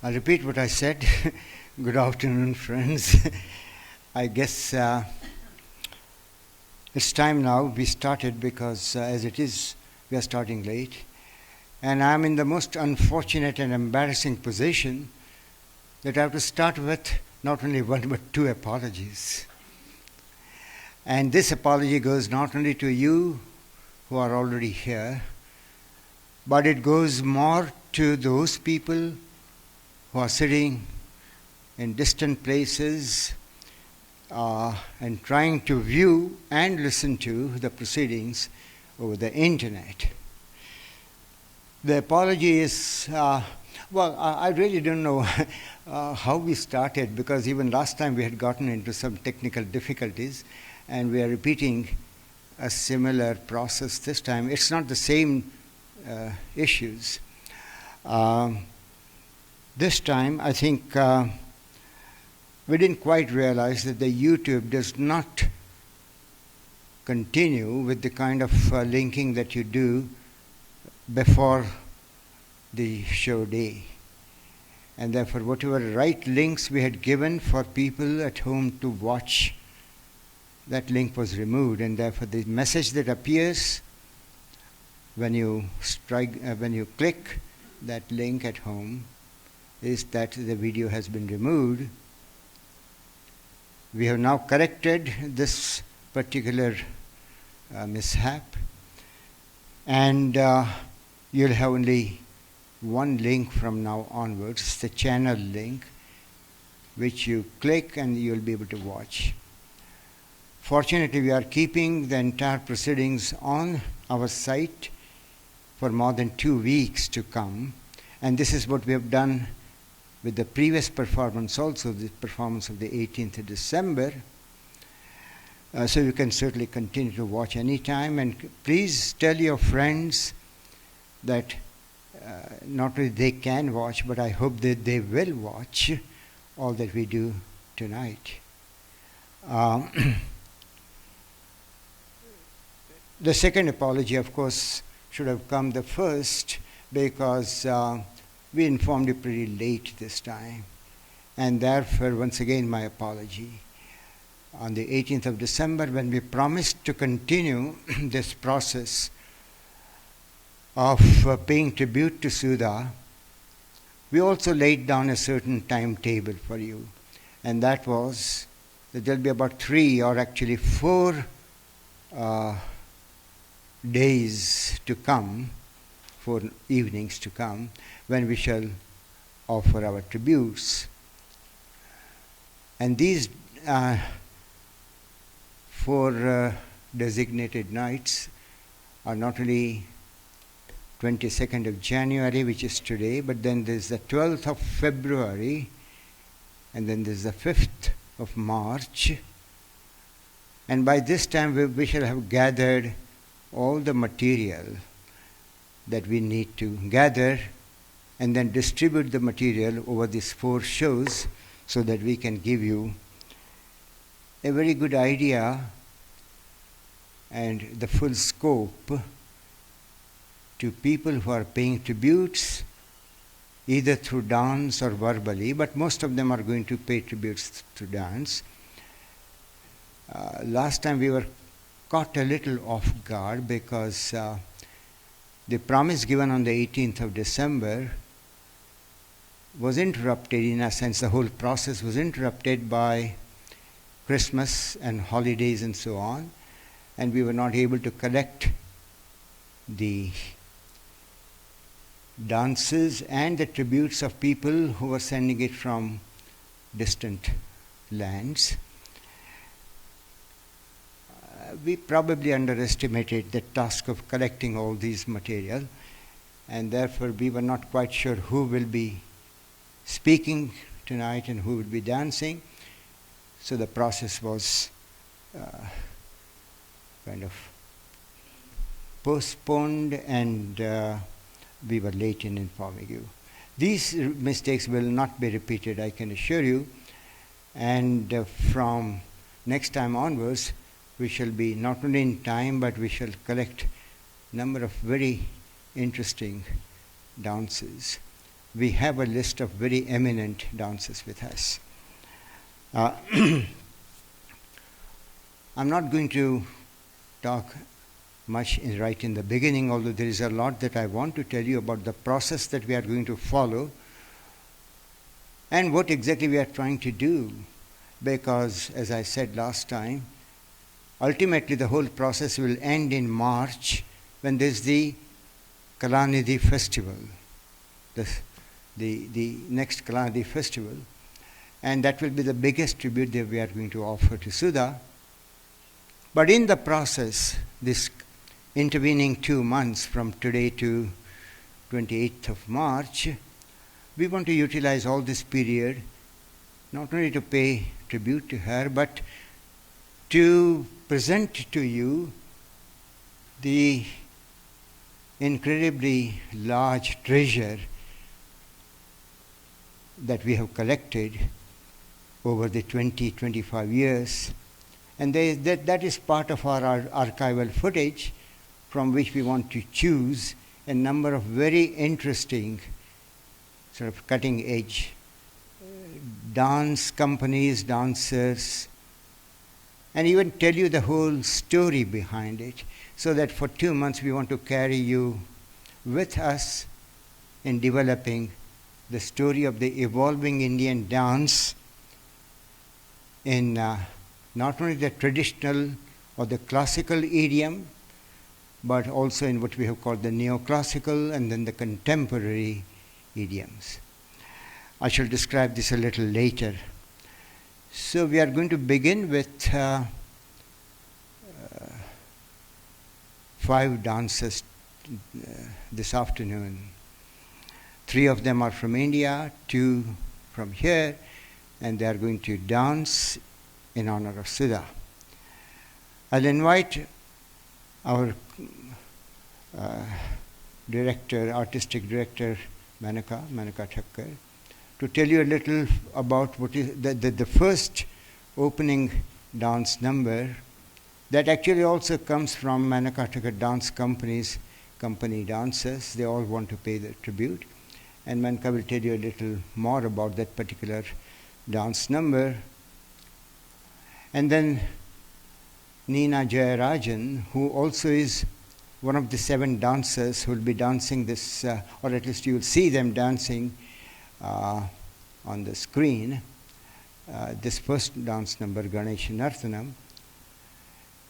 I'll repeat what I said. Good afternoon, friends. I guess it's time now. We started because, as it is, we are starting late. And I'm in the most unfortunate and embarrassing position that I have to start with not only one but two apologies. And this apology goes not only to you who are already here, but it goes more to those people who are sitting in distant places and trying to view and listen to the proceedings over the internet. The apology is, I really don't know how we started, because even last time we had gotten into some technical difficulties and we are repeating a similar process this time. It's not the same issues. This time, I think we didn't quite realize that the YouTube does not continue with the kind of linking that you do before the show day. And therefore, whatever right links we had given for people at home to watch, that link was removed. And therefore, the message that appears when you click that link at home is that the video has been removed. We have now corrected this particular mishap, and you'll have only one link from now onwards, the channel link, which you click and you'll be able to watch. Fortunately, we are keeping the entire proceedings on our site for more than 2 weeks to come, and this is what we have done with the previous performance also, the performance of the 18th of December. So you can certainly continue to watch anytime. And please tell your friends that not only they can watch, but I hope that they will watch all that we do tonight. The second apology, of course, should have come the first, because we informed you pretty late this time, and therefore, once again, my apology. On the 18th of December, when we promised to continue this process of paying tribute to Sudha, we also laid down a certain timetable for you, and that was that there'll be about 3 or actually 4 days to come, 4 evenings to come, when we shall offer our tributes. And these 4 designated nights are not only 22nd of January, which is today, but then there's the 12th of February, and then there's the 5th of March. And by this time we shall have gathered all the material that we need to gather, and then distribute the material over these 4 shows so that we can give you a very good idea and the full scope to people who are paying tributes, either through dance or verbally, but most of them are going to pay tributes through dance. Last time we were caught a little off guard because the promise given on the 18th of December was interrupted. In a sense, the whole process was interrupted by Christmas and holidays and so on, and we were not able to collect the dances and the tributes of people who were sending it from distant lands. We probably underestimated the task of collecting all these material, and therefore we were not quite sure who will be speaking tonight and who will be dancing. So the process was kind of postponed, and we were late in informing you. These mistakes will not be repeated, I can assure you, and from next time onwards, we shall be not only in time, but we shall collect a number of very interesting dances. we have a list of very eminent dancers with us. I'm not going to talk much right in the beginning, although there is a lot that I want to tell you about the process that we are going to follow and what exactly we are trying to do. Because, as I said last time, ultimately the whole process will end in March when there's the Kalanidhi festival, the next Kalanidhi festival. And that will be the biggest tribute that we are going to offer to Sudha. But in the process, this intervening 2 months from today to 28th of March, we want to utilize all this period not only to pay tribute to her, but to present to you the incredibly large treasure that we have collected over the 20-25 years. And that is part of our archival footage from which we want to choose a number of very interesting, sort of cutting edge dance companies, dancers, and even tell you the whole story behind it, so that for 2 months we want to carry you with us in developing the story of the evolving Indian dance in not only the traditional or the classical idiom, but also in what we have called the neoclassical and then the contemporary idioms. I shall describe this a little later. So we are going to begin with 5 dancers this afternoon. 3 of them are from India, 2 from here, and they are going to dance in honor of Sudha. I'll invite our artistic director, Manaka Thakkar, to tell you a little about what is the first opening dance number that actually also comes from Manaka Thakkar Dance Company's company dancers. They all want to pay the tribute. And Manaka will tell you a little more about that particular dance number. And then Neena Jayarajan, who also is one of the 7 dancers who will be dancing this, or at least you will see them dancing on the screen, this first dance number, Ganesh Nartanam.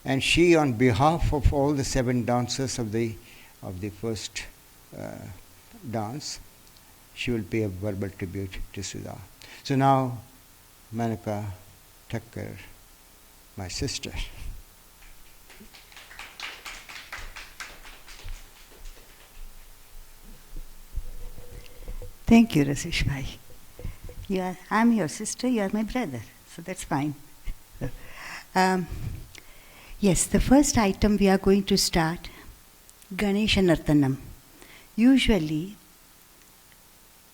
And she, on behalf of all the 7 dancers of the first dance, she will pay a verbal tribute to Sudha. So now, Manaka Thakkar, my sister. Thank you, Rashish Bhai. I'm your sister, you are my brother, so that's fine. Yes, the first item we are going to start, Ganesha Nartanam. Usually,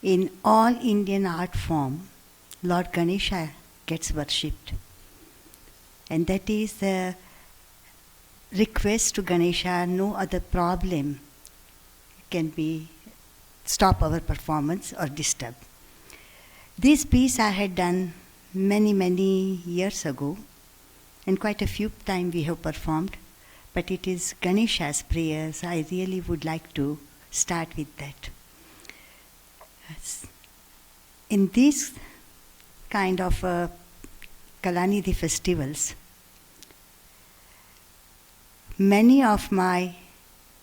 in all Indian art form, Lord Ganesha gets worshipped. And that is the request to Ganesha, no other problem can be stop our performance or disturb. This piece I had done many years ago, and quite a few times we have performed, but it is Ganesha's prayers. I really would like to start with that. In these kind of Kalanidhi festivals, many of my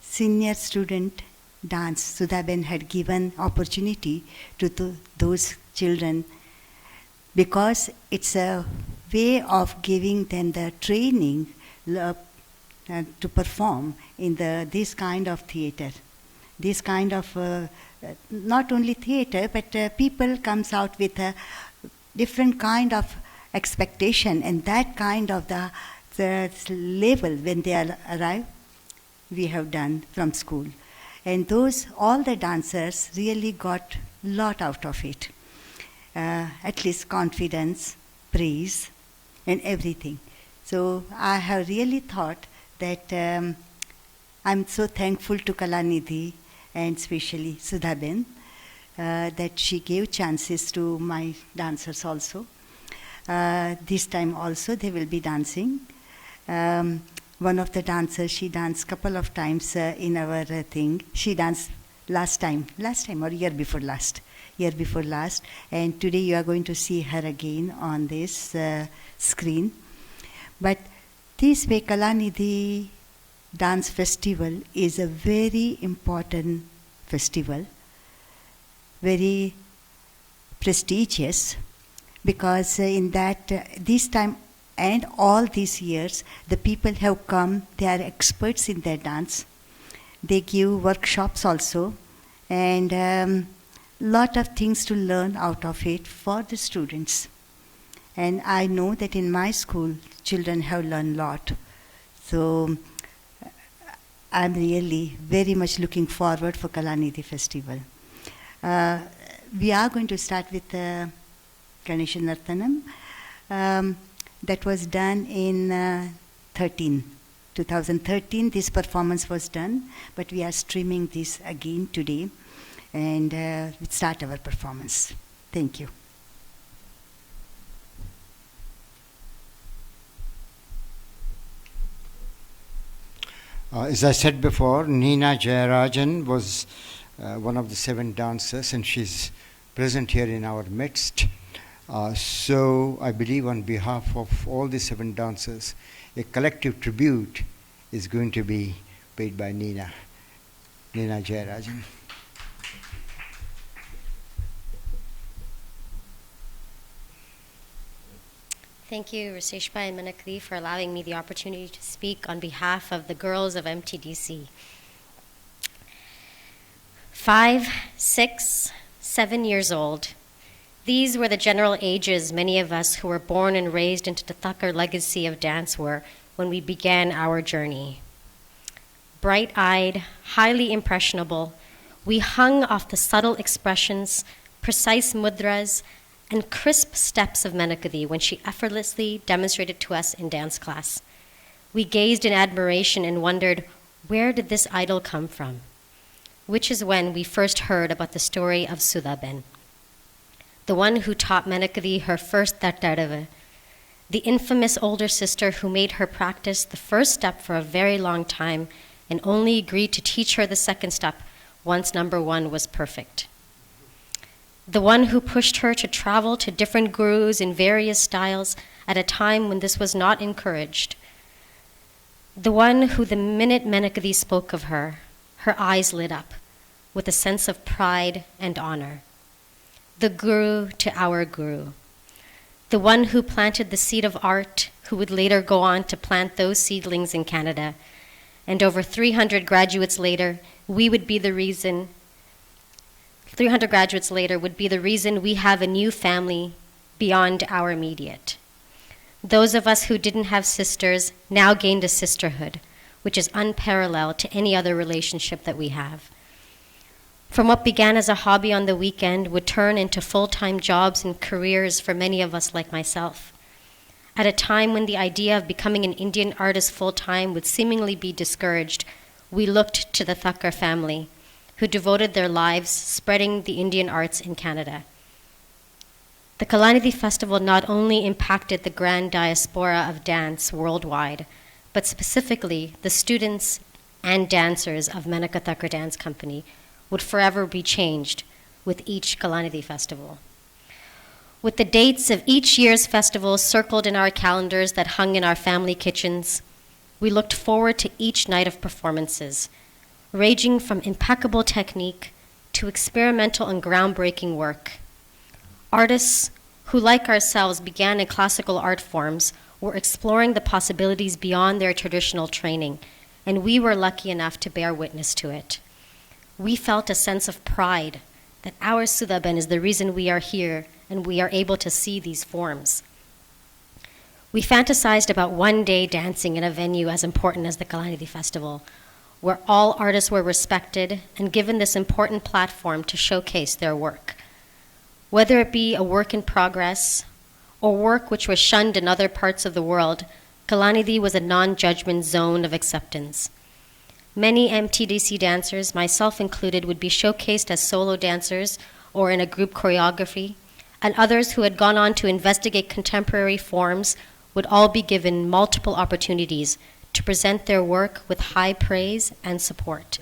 senior student dance, Sudhaben had given opportunity to those children, because it's a way of giving them the training to perform in this kind of theater. This kind of, not only theater, but people comes out with a different kind of expectation, and that kind of the level when they arrive, we have done from school. And all the dancers really got a lot out of it. At least confidence, praise, and everything. So I have really thought that I'm so thankful to Kalanidhi and especially Sudhaben that she gave chances to my dancers also. This time also they will be dancing. One of the dancers, she danced couple of times in our thing. She danced last time or year before last, and today you are going to see her again on this screen. But this way, Kalanidhi Dance Festival is a very important festival, very prestigious, because in that this time and all these years, the people have come, they are experts in their dance. They give workshops also, and lot of things to learn out of it for the students. And I know that in my school, children have learned a lot. So I'm really very much looking forward for Kalanidhi Festival. We are going to start with Ganesha Nartanam. That was done in 2013. This performance was done, but we are streaming this again today, and we start our performance. Thank you. As I said before, Neena Jayarajan was one of the 7 dancers, and she's present here in our midst. So I believe on behalf of all the 7 dancers, a collective tribute is going to be paid by Neena Jayarajan. Thank you, Raseshbhai and Manakli, for allowing me the opportunity to speak on behalf of the girls of MTDC. 5, 6, 7 years old. These were the general ages many of us who were born and raised into the Thakkar legacy of dance were when we began our journey. Bright-eyed, highly impressionable, we hung off the subtle expressions, precise mudras, and crisp steps of Menakadi when she effortlessly demonstrated to us in dance class. We gazed in admiration and wondered, where did this idol come from? Which is when we first heard about the story of Sudha, the one who taught Menakadi her first Tattarava, the infamous older sister who made her practice the first step for a very long time and only agreed to teach her the second step once number 1 was perfect. The one who pushed her to travel to different gurus in various styles at a time when this was not encouraged. The one who, the minute Menakadi spoke of her, her eyes lit up with a sense of pride and honor. The guru to our guru. The one who planted the seed of art, who would later go on to plant those seedlings in Canada. And over 300 graduates later, would be the reason we have a new family beyond our immediate. Those of us who didn't have sisters now gained a sisterhood, which is unparalleled to any other relationship that we have. From what began as a hobby on the weekend would turn into full-time jobs and careers for many of us like myself. At a time when the idea of becoming an Indian artist full-time would seemingly be discouraged, we looked to the Thakkar family, who devoted their lives spreading the Indian arts in Canada. The Kalanidhi Festival not only impacted the grand diaspora of dance worldwide, but specifically the students and dancers of Menaka Thakkar Dance Company would forever be changed with each Kalanidhi Festival. With the dates of each year's festival circled in our calendars that hung in our family kitchens, we looked forward to each night of performances, ranging from impeccable technique to experimental and groundbreaking work. Artists who, like ourselves, began in classical art forms were exploring the possibilities beyond their traditional training, and we were lucky enough to bear witness to it. We felt a sense of pride that our Sudhaben is the reason we are here and we are able to see these forms. We fantasized about one day dancing in a venue as important as the Kalanidhi Festival, where all artists were respected and given this important platform to showcase their work. Whether it be a work in progress or work which was shunned in other parts of the world, Kalanidhi was a non-judgment zone of acceptance. Many MTDC dancers, myself included, would be showcased as solo dancers or in a group choreography, and others who had gone on to investigate contemporary forms would all be given multiple opportunities to present their work with high praise and support.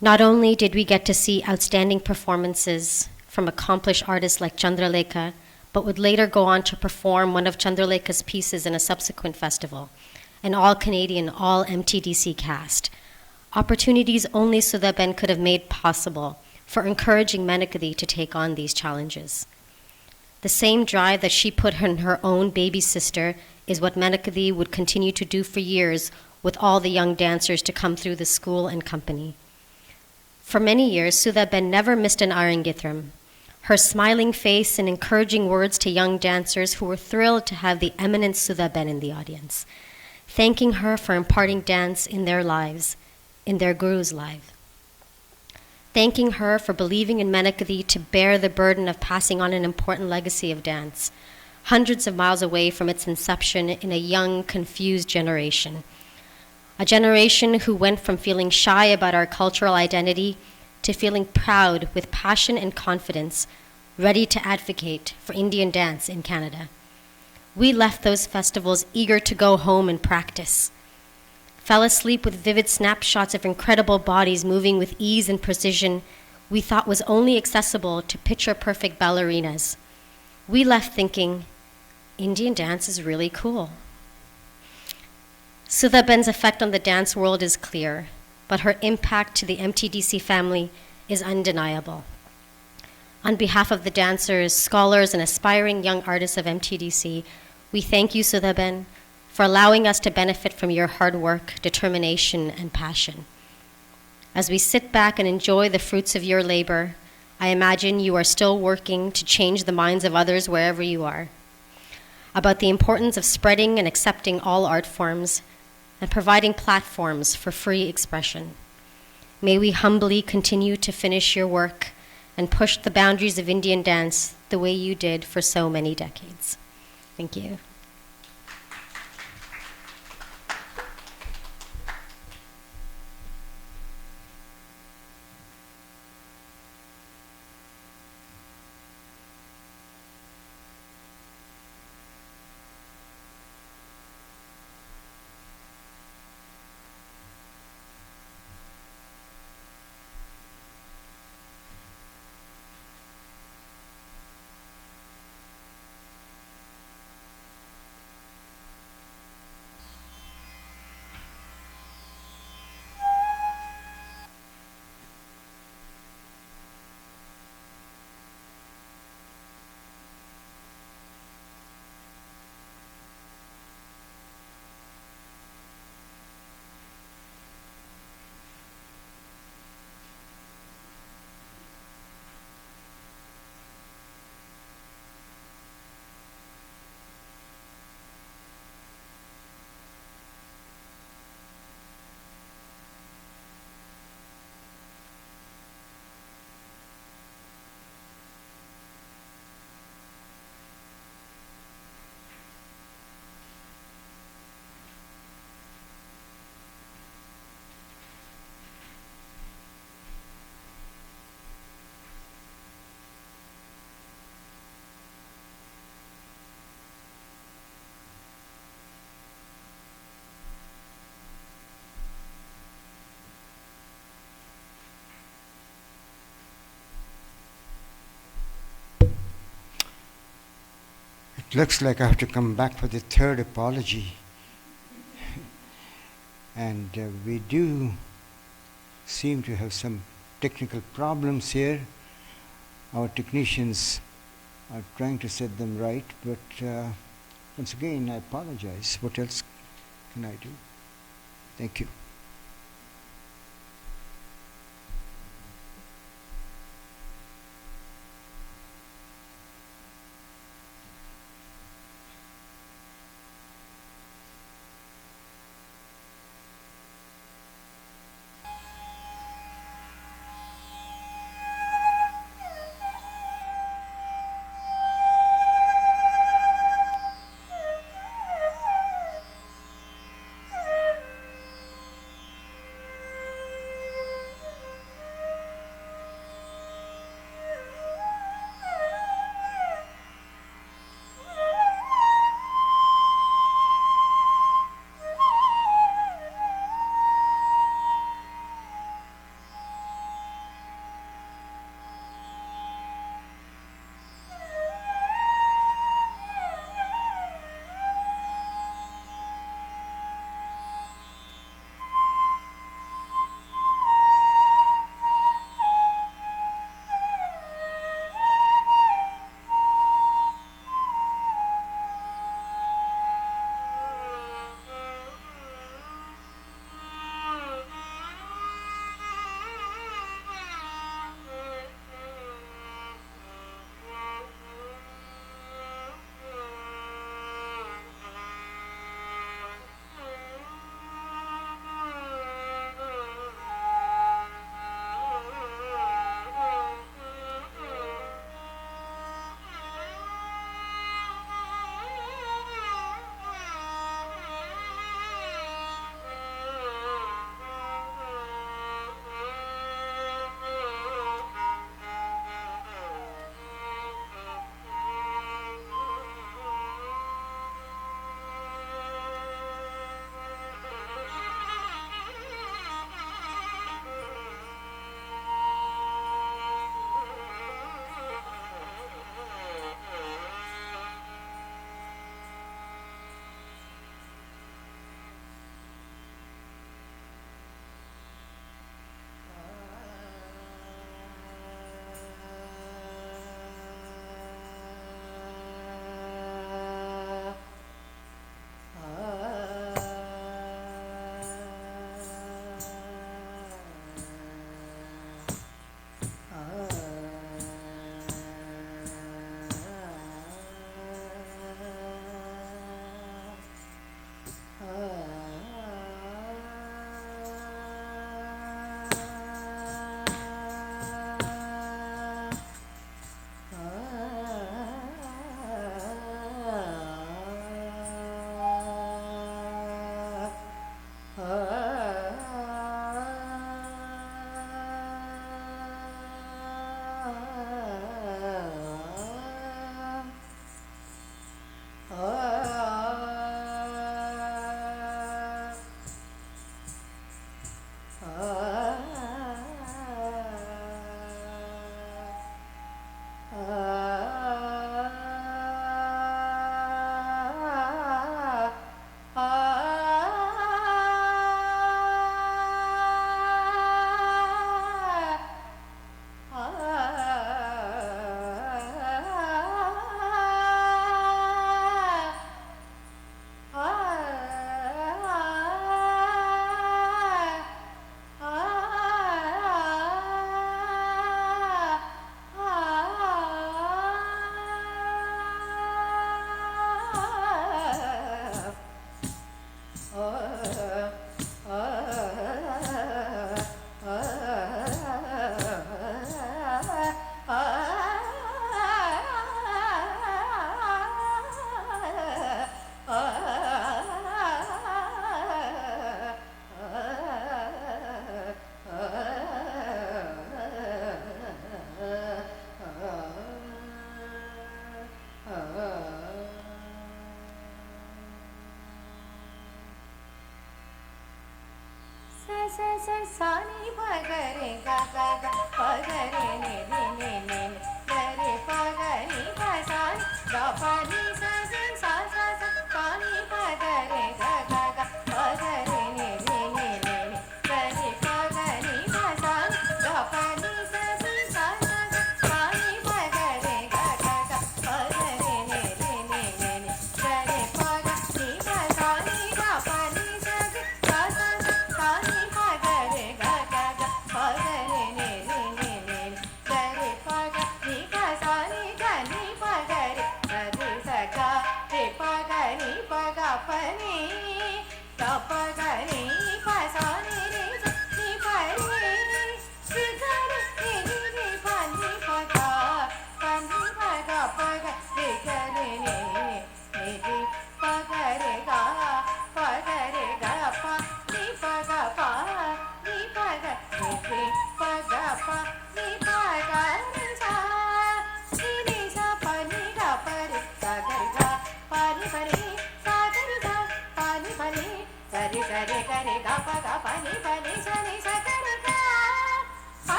Not only did we get to see outstanding performances from accomplished artists like Chandralekha, but would later go on to perform one of Chandralekha's pieces in a subsequent festival, an all-Canadian, all-MTDC cast. Opportunities only Sudha Ben could have made possible for encouraging Menakadi to take on these challenges. The same drive that she put in her own baby sister is what Menakadi would continue to do for years with all the young dancers to come through the school and company. For many years, Sudha Ben never missed an Arangithram. Her smiling face and encouraging words to young dancers who were thrilled to have the eminent Sudha Ben in the audience, thanking her for imparting dance in their lives, in their guru's life. Thanking her for believing in Menakadi to bear the burden of passing on an important legacy of dance, hundreds of miles away from its inception in a young, confused generation. A generation who went from feeling shy about our cultural identity to feeling proud with passion and confidence, ready to advocate for Indian dance in Canada. We left those festivals eager to go home and practice. Fell asleep with vivid snapshots of incredible bodies moving with ease and precision we thought was only accessible to picture-perfect ballerinas. We left thinking, Indian dance is really cool. Sudha Ben's effect on the dance world is clear, but her impact to the MTDC family is undeniable. On behalf of the dancers, scholars, and aspiring young artists of MTDC, we thank you, Sudha Ben, for allowing us to benefit from your hard work, determination, and passion. As we sit back and enjoy the fruits of your labor, I imagine you are still working to change the minds of others wherever you are, about the importance of spreading and accepting all art forms and providing platforms for free expression. May we humbly continue to finish your work and push the boundaries of Indian dance the way you did for so many decades. Thank you. It looks like I have to come back for the third apology. And we do seem to have some technical problems here. Our technicians are trying to set them right, but once again, I apologize. What else can I do? Thank you.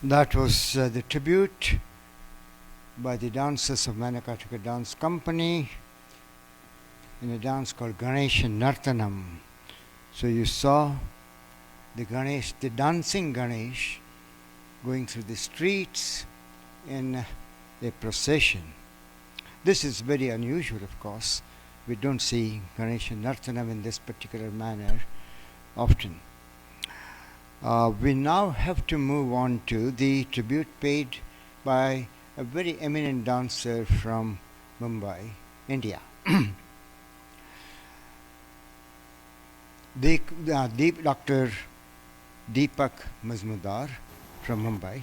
That was the tribute by the dancers of Manakatika Dance Company in a dance called Ganesh Nartanam. So you saw the Ganesh, the dancing Ganesh, going through the streets in a procession. This is very unusual, of course. We don't see Ganesh Nartanam in this particular manner often. We now have to move on to the tribute paid by a very eminent dancer from Mumbai, India. Dr. Deepak Mazmudar from Mumbai.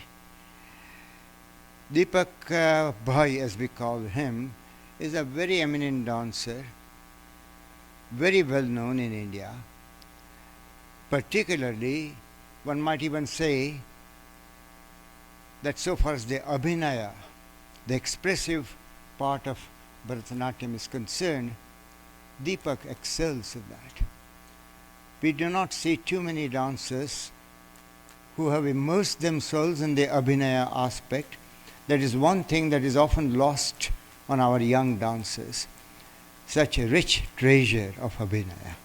Deepak Bhai, as we call him, is a very eminent dancer, very well known in India. Particularly, one might even say that so far as the abhinaya, the expressive part of Bharatanatyam is concerned, Deepak excels in that. We do not see too many dancers who have immersed themselves in the abhinaya aspect. That is one thing that is often lost on our young dancers. Such a rich treasure of abhinaya.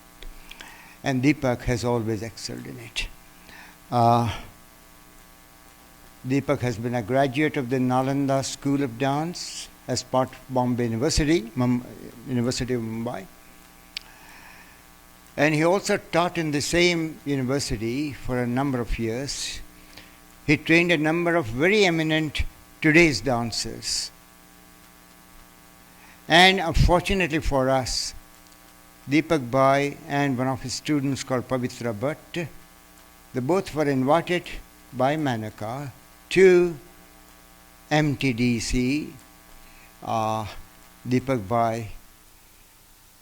And Deepak has always excelled in it. Deepak has been a graduate of the Nalanda School of Dance as part of Bombay University, University of Mumbai. And he also taught in the same university for a number of years. He trained a number of very eminent today's dancers. And unfortunately for us, Deepak Bhai and one of his students called Pavitra Bhatt, they both were invited by Manaka to MTDC. Deepak Bhai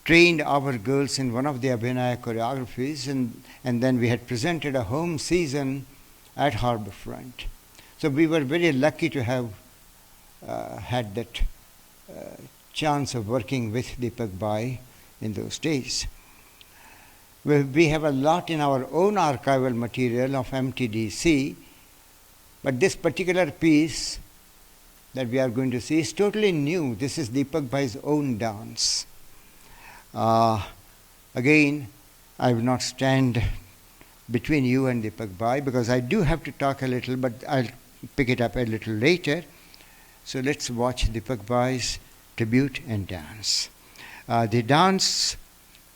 trained our girls in one of the Abhinaya choreographies, and then we had presented a home season at Harbourfront. So we were very lucky to have had that chance of working with Deepak Bhai in those days. We have a lot in our own archival material of MTDC, but this particular piece that we are going to see is totally new. This is Deepak Bhai's own dance. Again, I will not stand between you and Deepak Bhai because I do have to talk a little, but I'll pick it up a little later. So let's watch Deepak Bhai's tribute and dance. The dance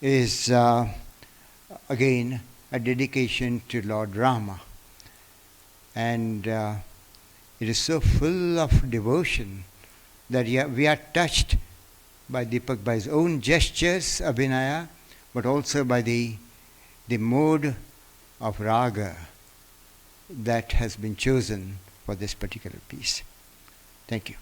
is again a dedication to Lord Rama, and it is so full of devotion that we are touched by Deepak Bhai's own gestures, abhinaya, but also by the mode of raga that has been chosen for this particular piece. Thank you.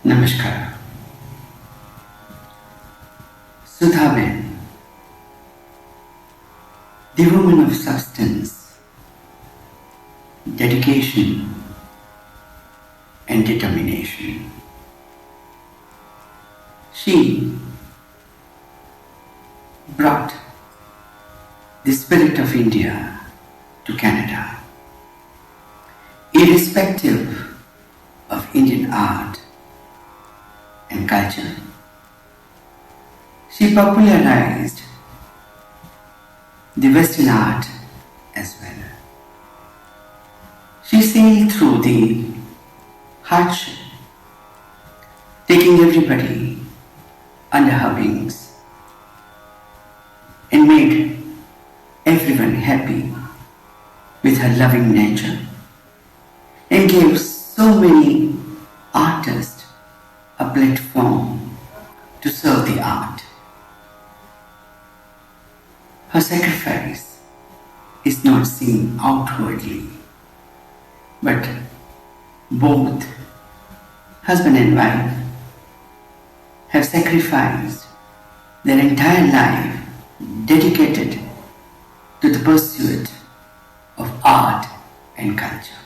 Namaskar. Sudha Ben, the woman of substance, dedication and determination. She brought the spirit of India to Canada, irrespective of Indian art and culture. She popularized the Western art as well. She sailed through the hardship, taking everybody under her wings and made everyone happy with her loving nature and gave so many artists a platform to serve the art. Her sacrifice is not seen outwardly, but both husband and wife have sacrificed their entire life dedicated to the pursuit of art and culture.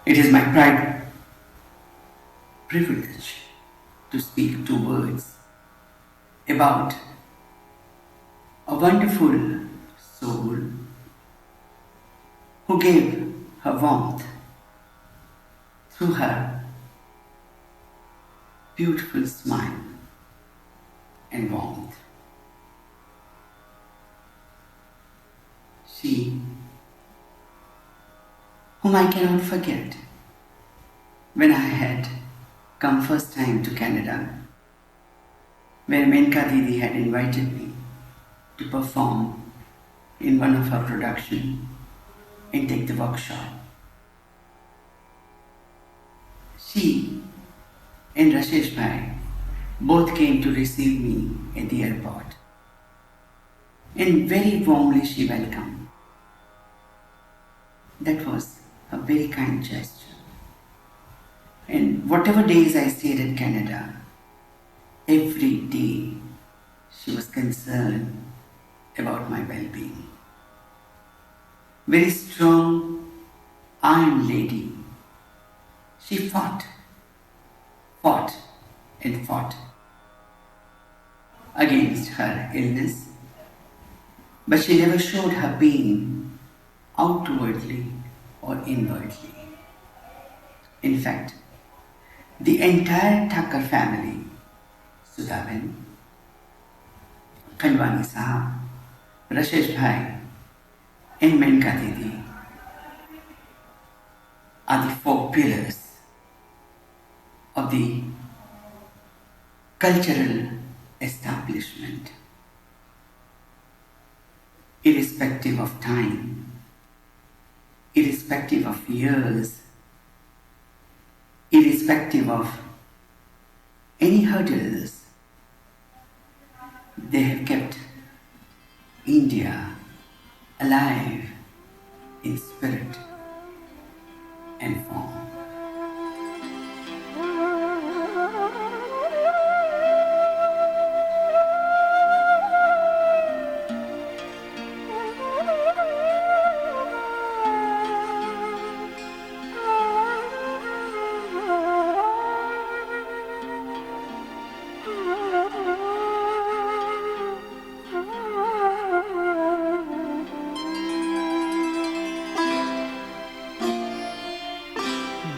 It is my privilege to speak 2 words about a wonderful soul who gave her warmth through her beautiful smile and warmth. She, whom I cannot forget, when I had come first time to Canada, where Menka Didi had invited me to perform in one of her productions and take the workshop. She and Rashesh Bhai both came to receive me at the airport, and very warmly she welcomed. That was a very kind gesture. And whatever days I stayed in Canada, every day she was concerned about my well-being. Very strong, iron lady. She fought and fought against her illness, but she never showed her pain outwardly or inwardly. In fact, the entire Thakkar family, Sudha Khandwani Sahab, Rashesh Bhai and Menka Didi are the 4 pillars of the cultural establishment. Irrespective of time, irrespective of years, irrespective of any hurdles, they have kept India alive in spirit and form.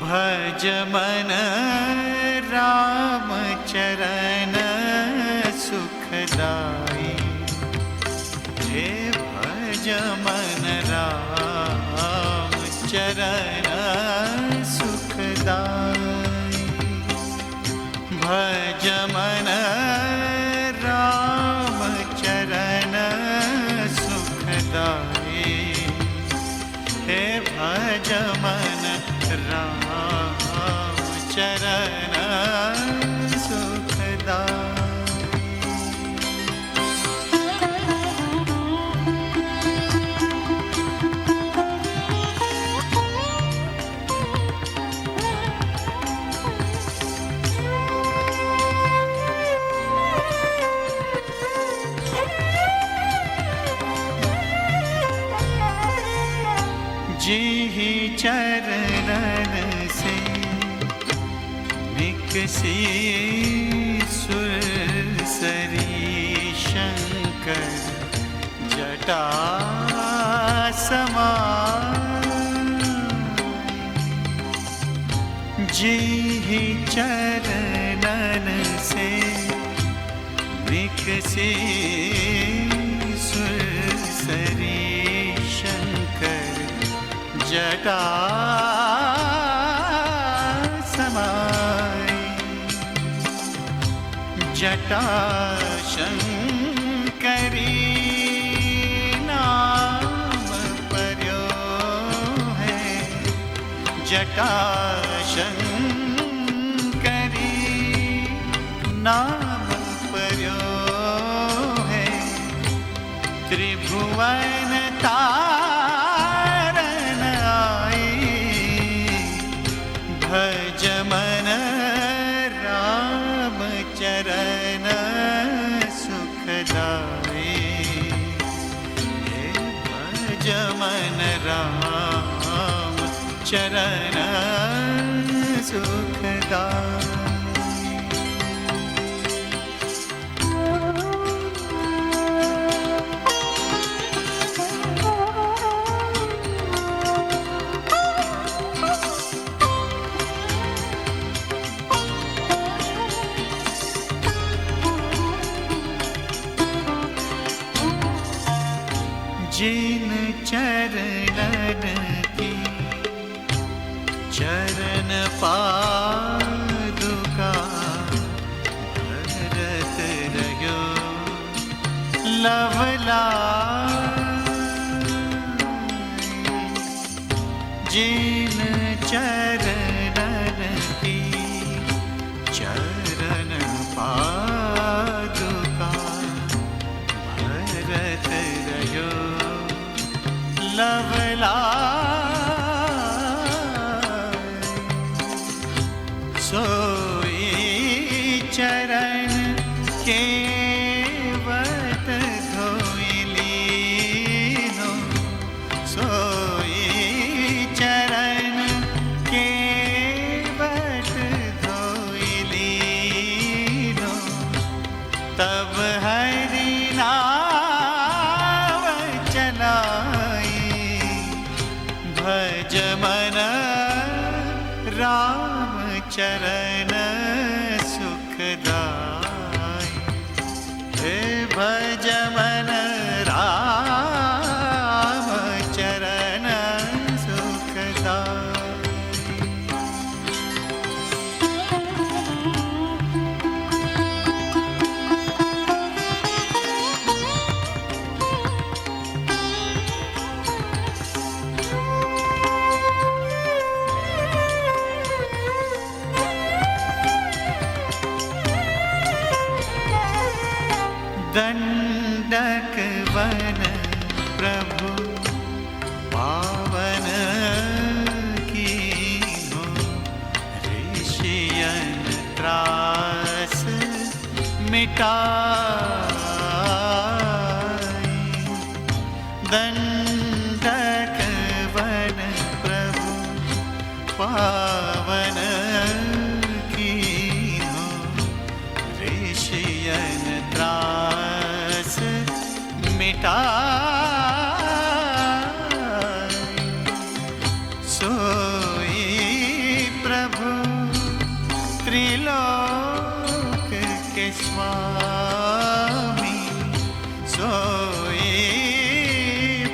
भज मन राम चरण सुखदाई, हे भज मन राम चरण सुखदाई, भज मन राम चरण सुखदाई, हे भज मन राम चरण सुखदाई। जिहि चरणन से विकसी सुरसरी, शंकर जटा समाई, जिहि चरणन से विकसी सुरसरी, शंकर जटा समाई, जटा शंकरी नाम पर्यो है, जटा शंकरी नाम पर्यो है, त्रिभुवन तारन आई, भज मन राम चरण सुखदाई, हे चरण सुखदाई। जिन चरणन की चरण पादुका भरत रयो लवलाई। जिन चरणन की चरण पादुका भरत रयो लवलाई। सोई चरण केवट धोइलीनो। सोई चरण केवट धोइलीनो। तब हरि नाम चलाई। भज मन राम चरण सुखदाई। हे भज मन राम चरण सुखदाई। दंडक वन प्रभु पावन कीन्हो। ऋषियन त्रास मिटाई। दंडक वन प्रभु पावन कीन्हो। ऋषियन त्रास मिटाई। सोई प्रभु त्रिलोक के स्वामी। सोई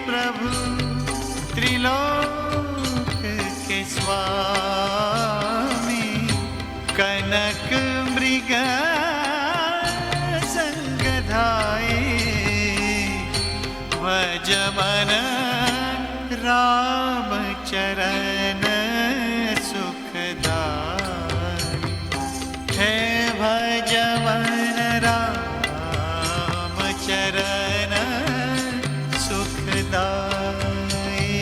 प्रभु त्रिलोक के स्वामी। कनक मृग संगधाई। भज मन राम चरण सुखदाई। हे भज मन राम चरण सुखदाई।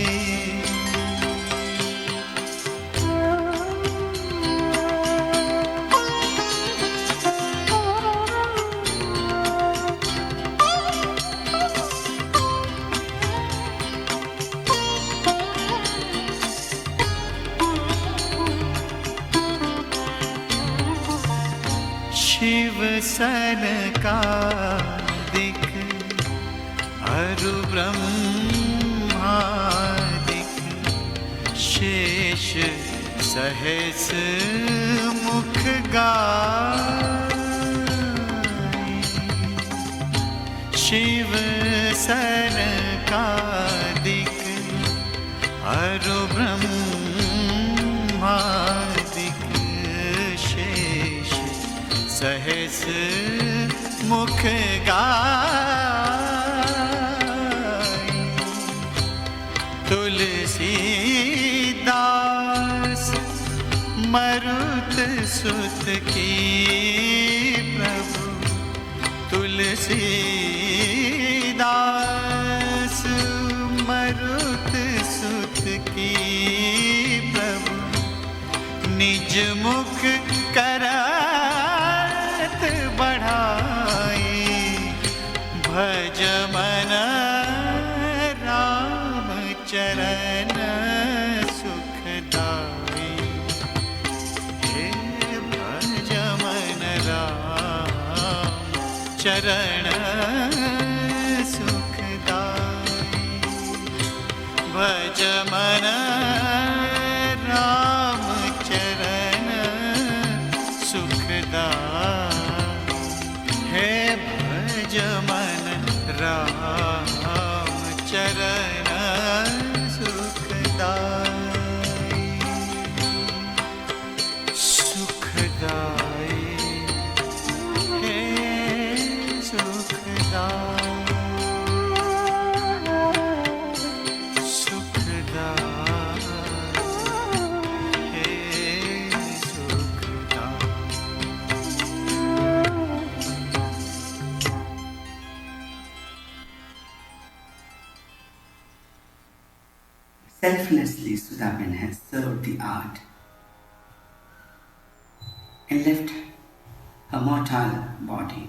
शिव सन का दिख अरु ब्रह्मादिक। शेष सहस मुख गाई। शिव सन का दिख अरु ब्रह्मादिक। शेष सहस मुख गाई। तुलसीदास मरुत सुत की प्रभु। तुलसीदास मरुत सुत की प्रभु। निज मुख करत बढ़ाई। भज मन राम चरण सुखदाई। चरण सुखदाई भज मन राम चरण सुखदाई हे भज मन राम चरण सुखदाई सुखदाई हे सुखदाई सुखदाई हे सुखदाई Selflessly, Sudhaben has served the art and left her mortal body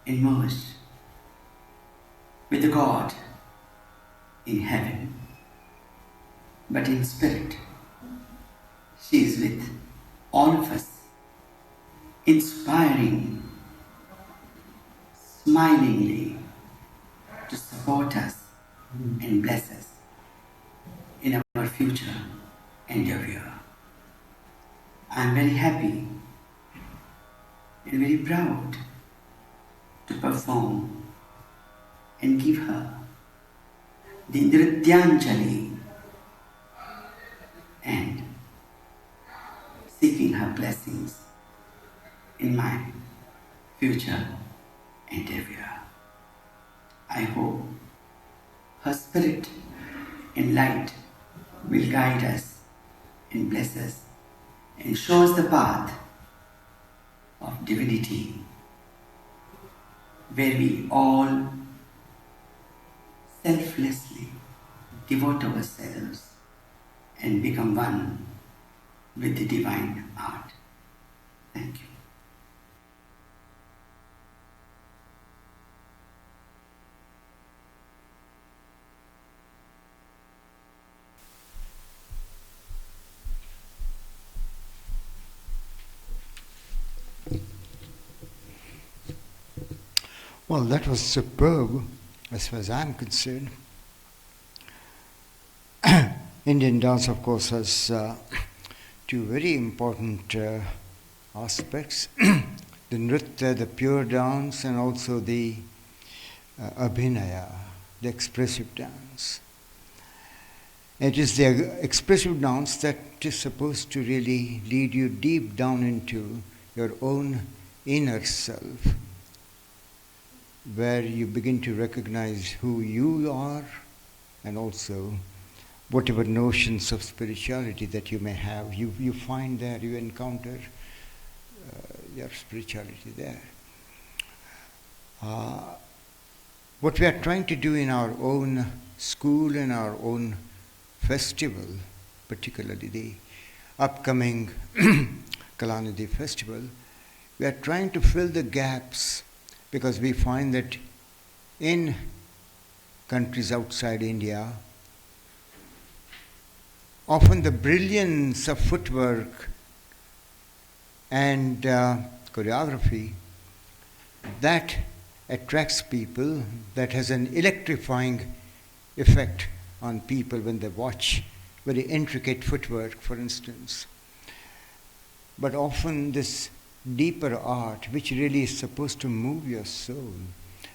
immersed with the God in heaven. But in spirit, she is with all of us, inspiring, smilingly to support us and bless us in our future endeavor. I am very happy and very proud to perform and give her the Nrityanjali and seeking her blessings in my future endeavor. I hope her spirit and light will guide us and bless us and show us the path of divinity, where we all selflessly devote ourselves and become one with the divine art. Thank you. Well, that was superb as far as I'm concerned. Indian dance, of course, has two very important aspects. The nritya, the pure dance, and also the abhinaya, the expressive dance. It is the expressive dance that is supposed to really lead you deep down into your own inner self, where you begin to recognize who you are and also whatever notions of spirituality that you may have. You find there, you encounter your spirituality there. What we are trying to do in our own school and our own festival, particularly the upcoming Kalanidhi festival, we are trying to fill the gaps, because we find that in countries outside India, often the brilliance of footwork and choreography that attracts people, that has an electrifying effect on people when they watch very intricate footwork, for instance. But often this deeper art, which really is supposed to move your soul,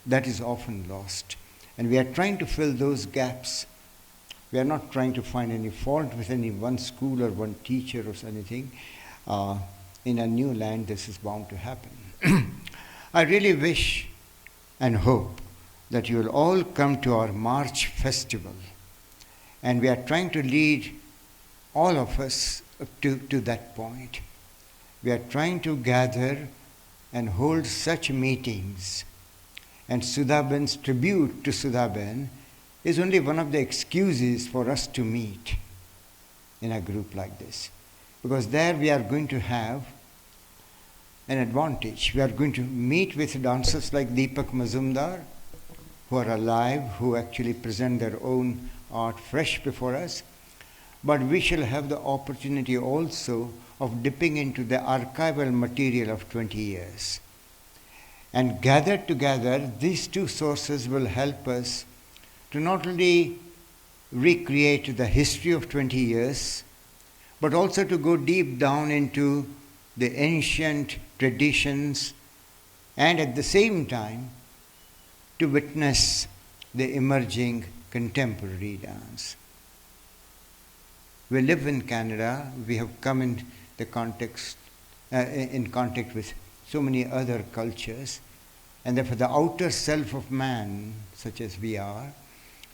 that is often lost. And we are trying to fill those gaps. We are not trying to find any fault with any one school or one teacher or anything. In a new land, this is bound to happen. I really wish and hope that you will all come to our March festival. And we are trying to lead all of us to that point. We are trying to gather and hold such meetings. And Sudhaben's tribute to Sudhaben is only one of the excuses for us to meet in a group like this. Because there we are going to have an advantage. We are going to meet with dancers like Deepak Mazumdar, who are alive, who actually present their own art fresh before us. But we shall have the opportunity also of dipping into the archival material of 20 years. And gathered together, these two sources will help us to not only recreate the history of 20 years, but also to go deep down into the ancient traditions and at the same time to witness the emerging contemporary dance. We live in Canada, we have come in the context, in contact with so many other cultures, and therefore the outer self of man, such as we are,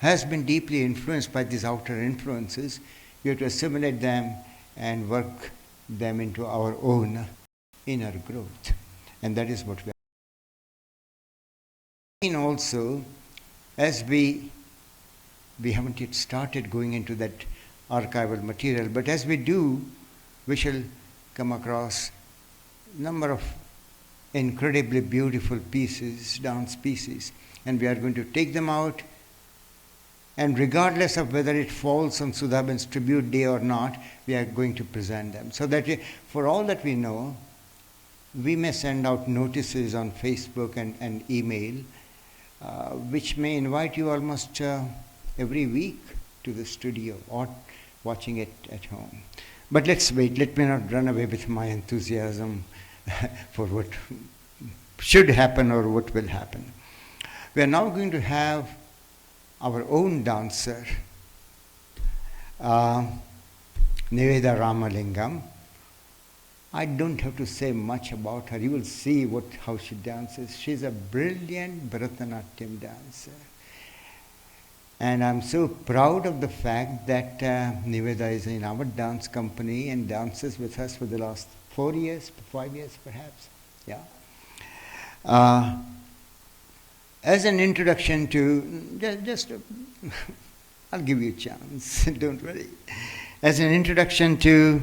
has been deeply influenced by these outer influences. We have to assimilate them and work them into our own inner growth. And that is what we are. And also, as we haven't yet started going into that archival material, but as we do, we shall come across a number of incredibly beautiful pieces, dance pieces, and we are going to take them out, and regardless of whether it falls on Sudhaben's tribute day or not, we are going to present them. So that for all that we know, we may send out notices on Facebook and email, which may invite you almost every week to the studio or watching it at home. But let's wait. Let me not run away with my enthusiasm for what should happen or what will happen. We are now going to have our own dancer, Niveda Ramalingam. I don't have to say much about her. You will see how she dances. She's a brilliant Bharatanatyam dancer. And I'm so proud of the fact that Niveda is in our dance company and dances with us for the last 4 years, 5 years perhaps. Yeah. As an introduction to, I'll give you a chance, don't worry. As an introduction to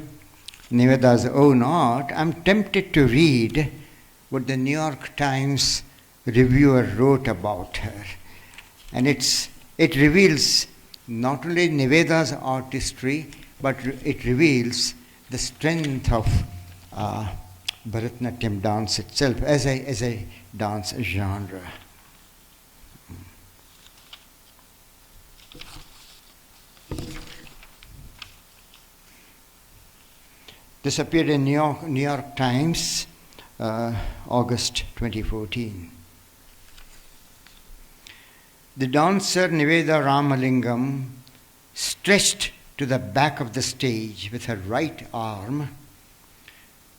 Niveda's own art, I'm tempted to read what the New York Times reviewer wrote about her. And it reveals not only Niveda's artistry, but it reveals the strength of Bharatanatyam dance itself as a dance genre. This appeared in New York Times, August 2014. The dancer Niveda Ramalingam stretched to the back of the stage with her right arm,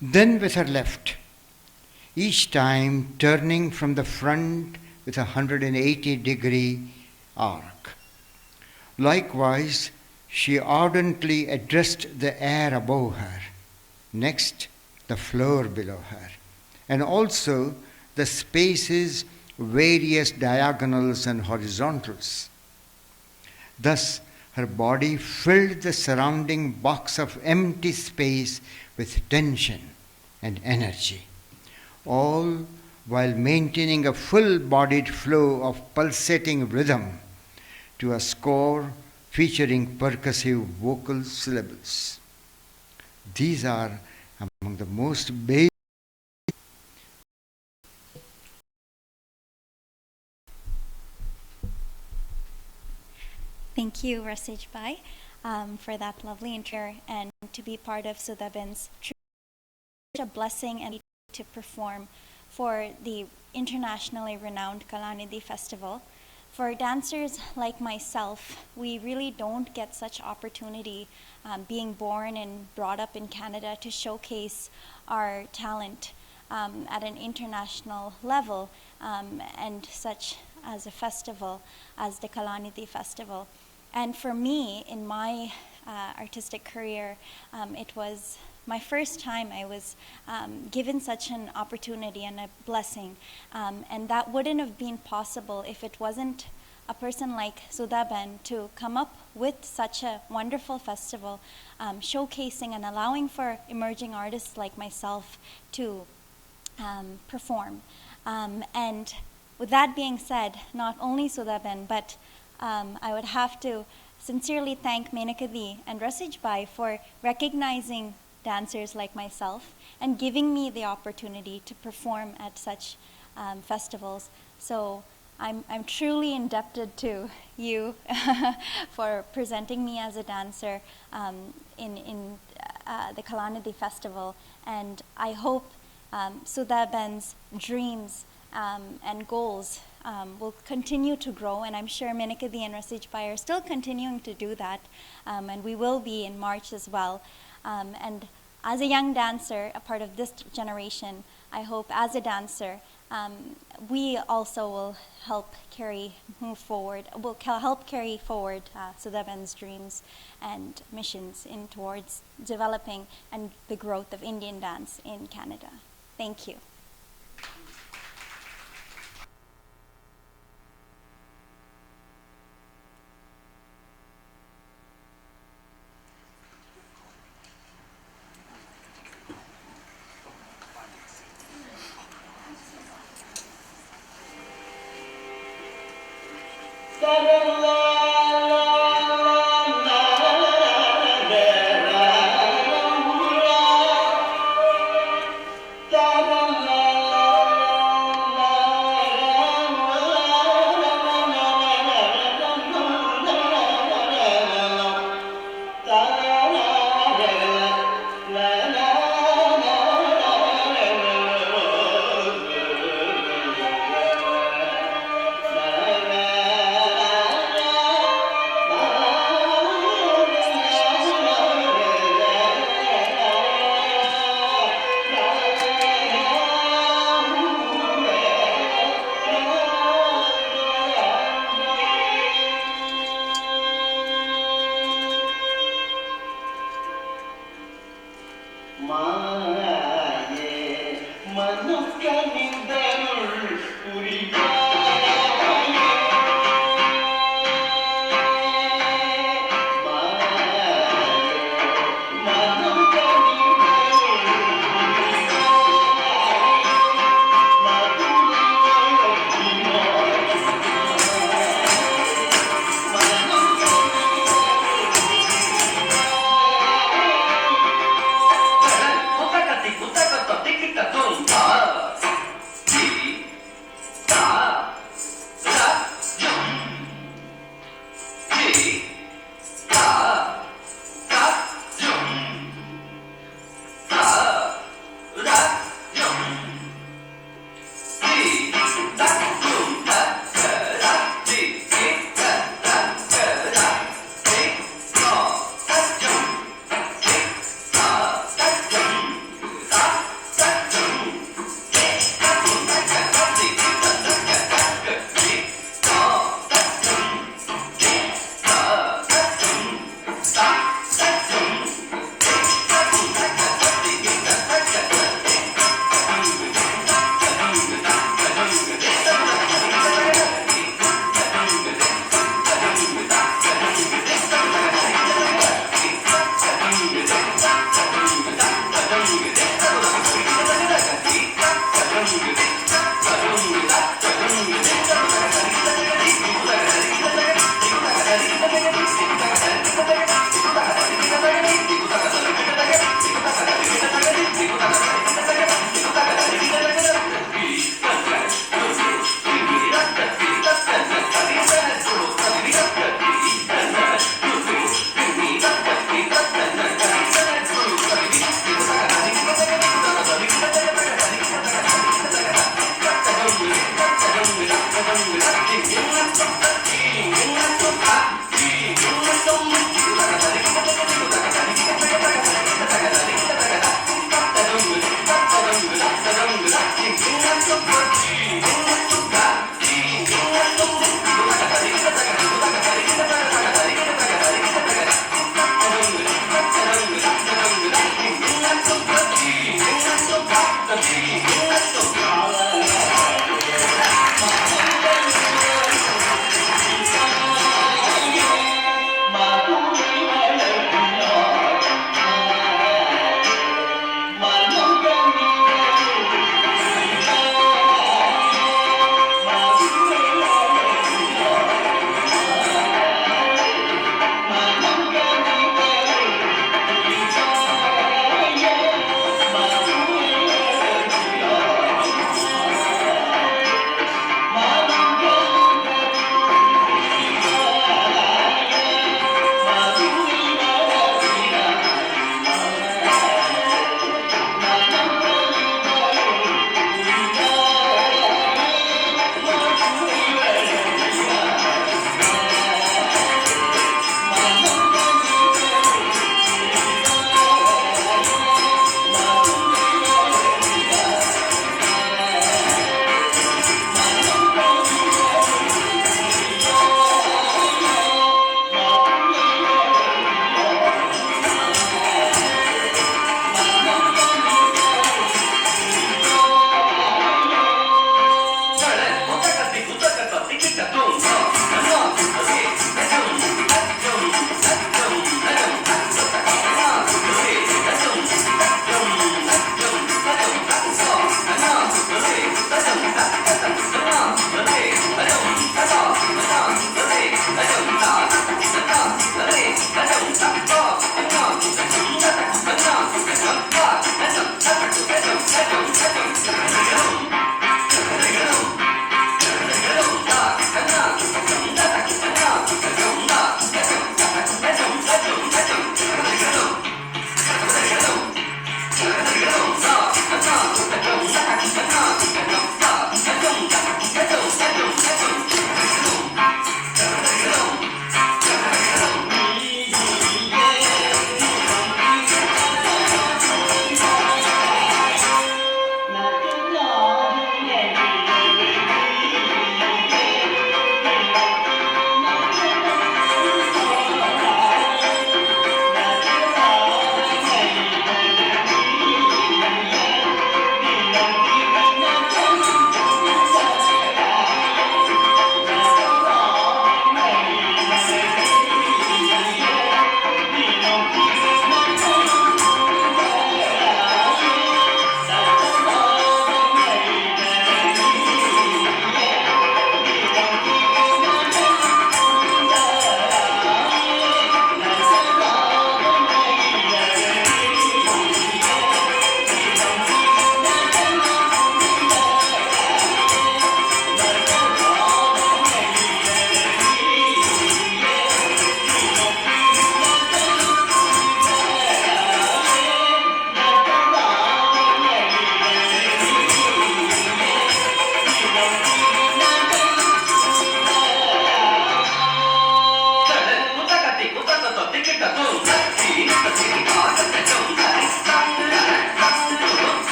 then with her left, each time turning from the front with a 180-degree arc. Likewise, she ardently addressed the air above her, next the floor below her, and also the spaces, various diagonals and horizontals. Thus, her body filled the surrounding box of empty space with tension and energy, all while maintaining a full-bodied flow of pulsating rhythm to a score featuring percussive vocal syllables. These are among the most basic. Thank you, Rasij Bhai, for that lovely intro and to be part of Sudhaben's trip. A blessing and to perform for the internationally renowned Kalanidhi Festival. For dancers like myself, we really don't get such opportunity being born and brought up in Canada to showcase our talent at an international level and such as a festival as the Kalanidhi Festival. And for me, in my artistic career, it was my first time I was given such an opportunity and a blessing. And that wouldn't have been possible if it wasn't a person like Sudhaben to come up with such a wonderful festival, showcasing and allowing for emerging artists like myself to perform. And with that being said, not only Sudhaben, but I would have to sincerely thank Menakadi and Rasij Bhai for recognizing dancers like myself and giving me the opportunity to perform at such festivals. So I'm truly indebted to you for presenting me as a dancer in the Kalanidhi Festival, and I hope Sudha Ben's dreams and goals will continue to grow, and I'm sure Minikadi and Rasijpai are still continuing to do that, and we will be in March as well. And as a young dancer, a part of this generation, I hope as a dancer, we also will help carry forward Sudha Ben's dreams and missions in towards developing and the growth of Indian dance in Canada. Thank you.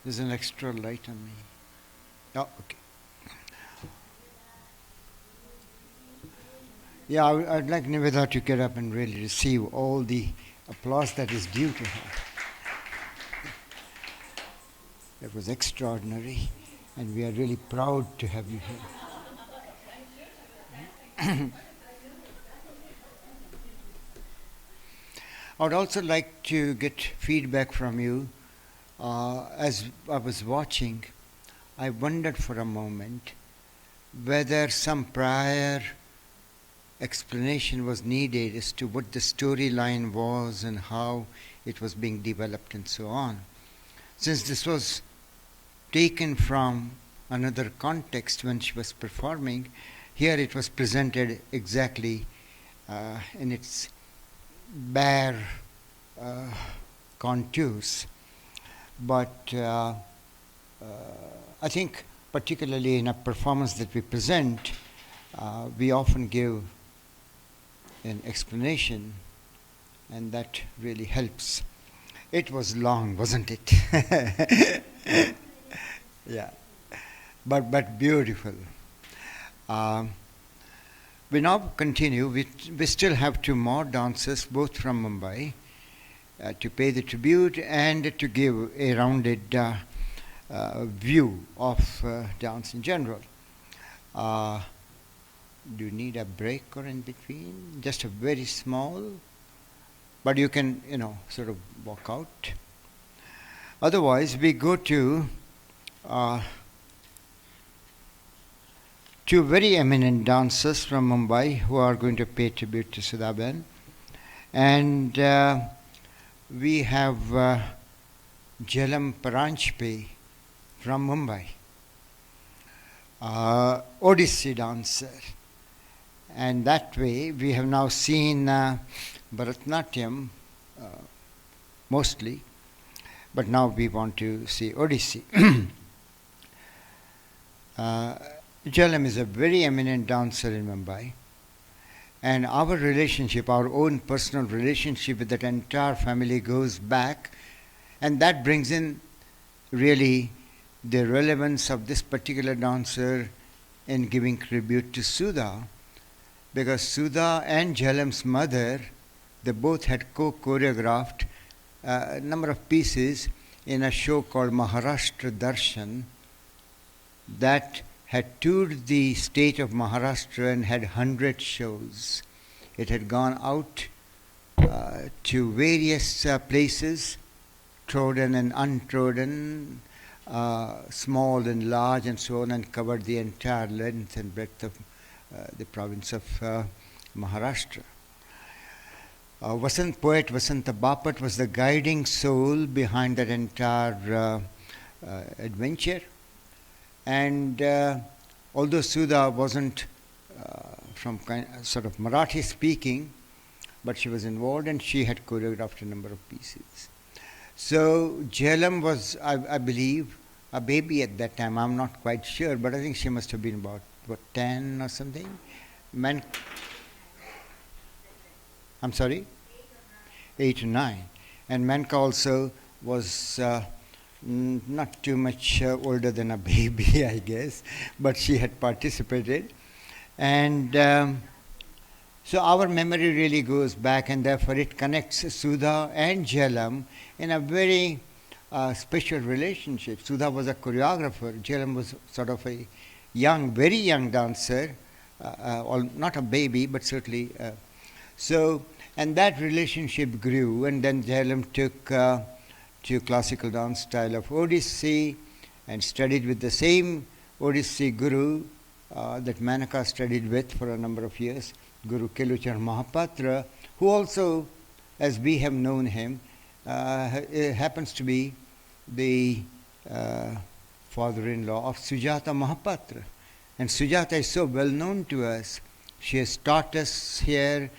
There's an extra light on me. Oh, okay. Yeah, I'd like Niveda to get up and really receive all the applause that is due to her. That was extraordinary, and we are really proud to have you here. I would also like to get feedback from you. As I was watching, I wondered for a moment whether some prior explanation was needed as to what the storyline was and how it was being developed and so on. Since this was taken from another context when she was performing, here it was presented exactly in its bare contours. But I think particularly in a performance that we present, we often give an explanation, and that really helps. It was long, wasn't it? Yeah, but beautiful. We now continue. We still have two more dancers, both from Mumbai, to pay the tribute and to give a rounded view of dance in general. Do you need a break or in between? Just a very small, but you can, sort of walk out. Otherwise, we go to two very eminent dancers from Mumbai who are going to pay tribute to Sudha Ben. And we have Jalam Paranchpe from Mumbai, Odissi dancer. And that way we have now seen Bharatanatyam mostly, but now we want to see Odissi. Jalam is a very eminent dancer in Mumbai, and our relationship, our own personal relationship with that entire family goes back, and that brings in really the relevance of this particular dancer in giving tribute to Sudha, because Sudha and Jalam's mother, they both had co-choreographed a number of pieces in a show called Maharashtra Darshan that had toured the state of Maharashtra and had 100 shows. It had gone out to various places, trodden and untrodden, small and large and so on, and covered the entire length and breadth of the province of Maharashtra. Poet Vasanta Bapat was the guiding soul behind that entire adventure. And although Sudha wasn't from sort of Marathi speaking, but she was involved and she had choreographed a number of pieces. So Jalam was, I believe, a baby at that time. I'm not quite sure, but I think she must have been about, 10 or something? I'm sorry? 8 or 9. And Menka also was not too much older than a baby, I guess, but she had participated. And so our memory really goes back, and therefore it connects Sudha and Jalam in a very special relationship. Sudha was a choreographer. Jalam was sort of a very young dancer, not a baby, but certainly. And that relationship grew, and then Jalam took to classical dance style of Odissi and studied with the same Odissi guru that Manaka studied with for a number of years, Guru Keluchar Mahapatra, who also, as we have known him, happens to be the father-in-law of Sujata Mahapatra. And Sujata is so well known to us. She has taught us here,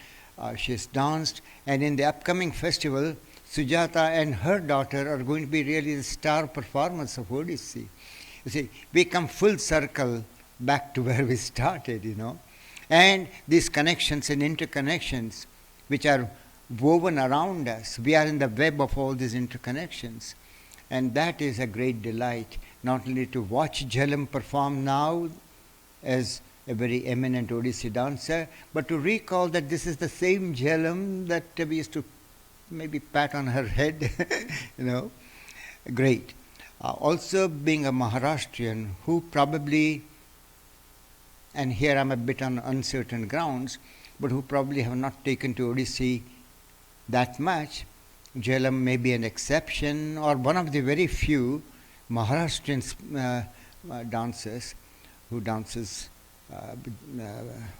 she has danced, and in the upcoming festival, Sujata and her daughter are going to be really the star performers of Odissi. You see, we come full circle back to where we started, And these connections and interconnections, which are woven around us, we are in the web of all these interconnections. And that is a great delight, not only to watch Jhalam perform now as a very eminent Odissi dancer, but to recall that this is the same Jhalam that we used to maybe pat on her head, Great. Also being a Maharashtrian who probably, and here I'm a bit on uncertain grounds, but who probably have not taken to Odissi that much, Jhalam may be an exception or one of the very few Maharashtrian dancers who dances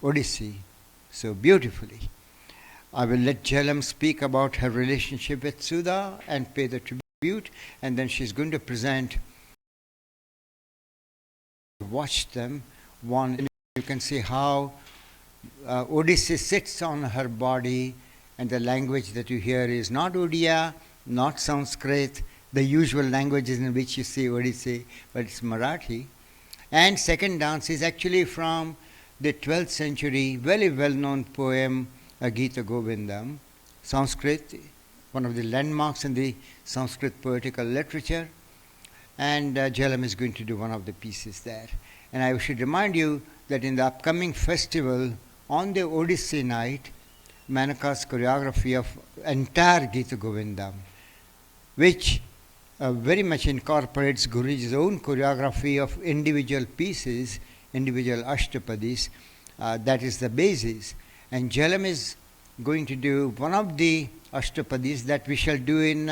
Odissi so beautifully. I will let Jhalam speak about her relationship with Sudha and pay the tribute, and then she's going to present. Watch them. One, you can see how Odissi sits on her body, and the language that you hear is not Odia, not Sanskrit, the usual languages in which you see Odissi, but it's Marathi. And second dance is actually from the 12th century, very well-known poem, Gita Govindam, Sanskrit, one of the landmarks in the Sanskrit poetical literature. And Jhalam is going to do one of the pieces there. And I should remind you that in the upcoming festival, on the Odissi night, Manaka's choreography of entire Gita Govindam, which very much incorporates Guruji's own choreography of individual pieces, individual ashtapadis, that is the basis. And Jhalam is going to do one of the ashtapadis that we shall do in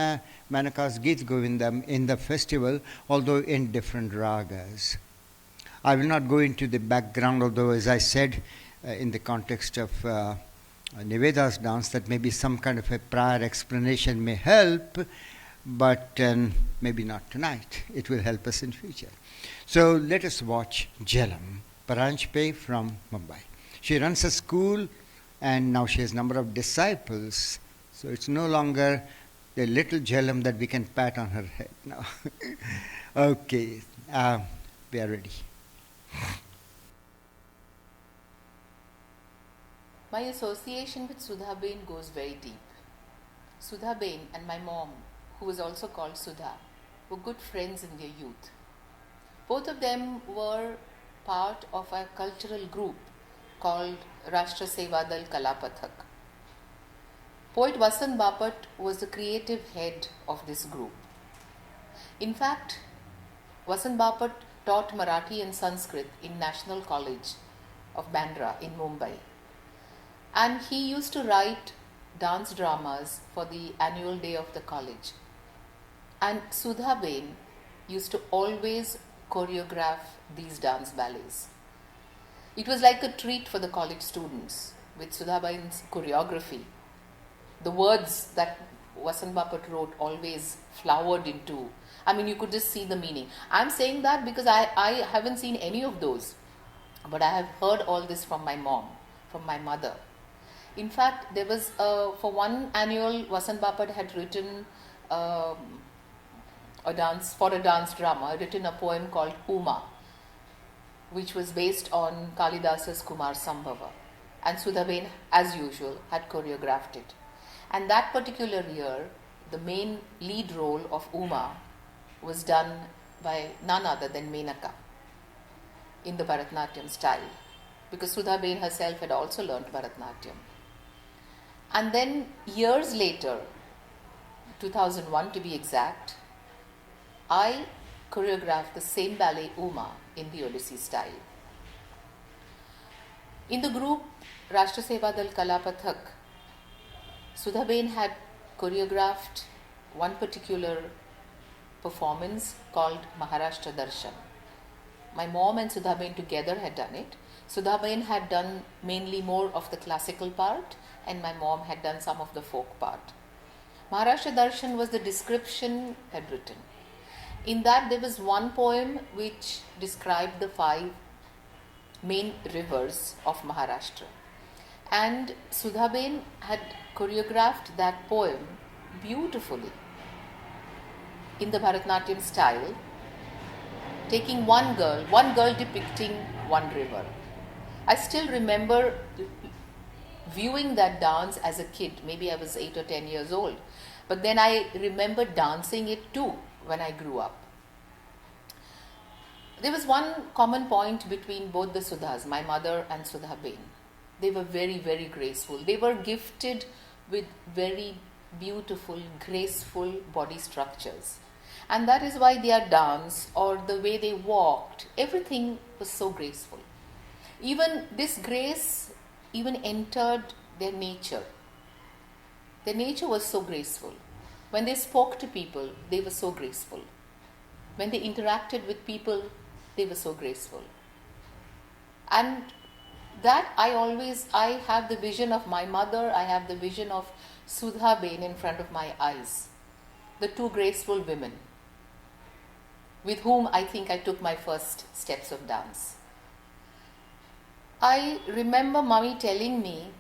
Manaka's Gita Govindam in the festival, although in different ragas. I will not go into the background, although as I said, in the context of Niveda's dance, that maybe some kind of a prior explanation may help, but maybe not tonight. It will help us in future. So let us watch Jhalam Paranjpe from Mumbai. She runs a school, and now she has a number of disciples. So it's no longer the little Jhalam that we can pat on her head now. Okay, we are ready. My association with Sudha Bain goes very deep. Sudha Bain and my mom, who was also called Sudha, were good friends in their youth. Both of them were part of a cultural group called Rashtra Seva Dal Kalapathak. Poet Vasant Bapat was the creative head of this group. In fact, Vasant Bapat taught Marathi and Sanskrit in National College of Bandra in Mumbai. And he used to write dance dramas for the annual day of the college. And Sudha Bain used to always choreograph these dance ballets. It was like a treat for the college students with Sudha Bain's choreography. The words that Vasant Bapat wrote always flowered into, you could just see the meaning. I'm saying that because I haven't seen any of those, but I have heard all this from my mom, from my mother. In fact, there was, for one annual, Vasant Bapat had written a dance drama, written a poem called Uma, which was based on Kalidasa's Kumar Sambhava. And Sudha Bain, as usual, had choreographed it. And that particular year, the main lead role of Uma was done by none other than Menaka in the Bharatnatyam style, because Sudha Bain herself had also learnt Bharatnatyam. And then years later, 2001 to be exact, I choreographed the same ballet Uma in the Odissi style. In the group Rashtra Seva Dal Kalapathak, Sudha Bain had choreographed one particular performance called Maharashtra Darshan. My mom and Sudha Bain together had done it. Sudha Bain had done mainly more of the classical part, and my mom had done some of the folk part. Maharashtra Darshan was the description had written. In that there was one poem which described the 5 main rivers of Maharashtra. And Sudha Bain had choreographed that poem beautifully in the Bharatnatyam style, taking one girl depicting one river. I still remember viewing that dance as a kid. Maybe I was 8 or 10 years old. But then I remember dancing it too when I grew up. There was one common point between both the Sudhas, my mother and Sudha Bain. They were very, very graceful. They were gifted with very beautiful, graceful body structures. And that is why their dance or the way they walked, everything was so graceful. Even this grace even entered their nature. Their nature was so graceful. When they spoke to people, they were so graceful. When they interacted with people, they were so graceful. And that I have the vision of my mother, I have the vision of Sudha Bain in front of my eyes. The two graceful women with whom I think I took my first steps of dance. I remember Mummy telling me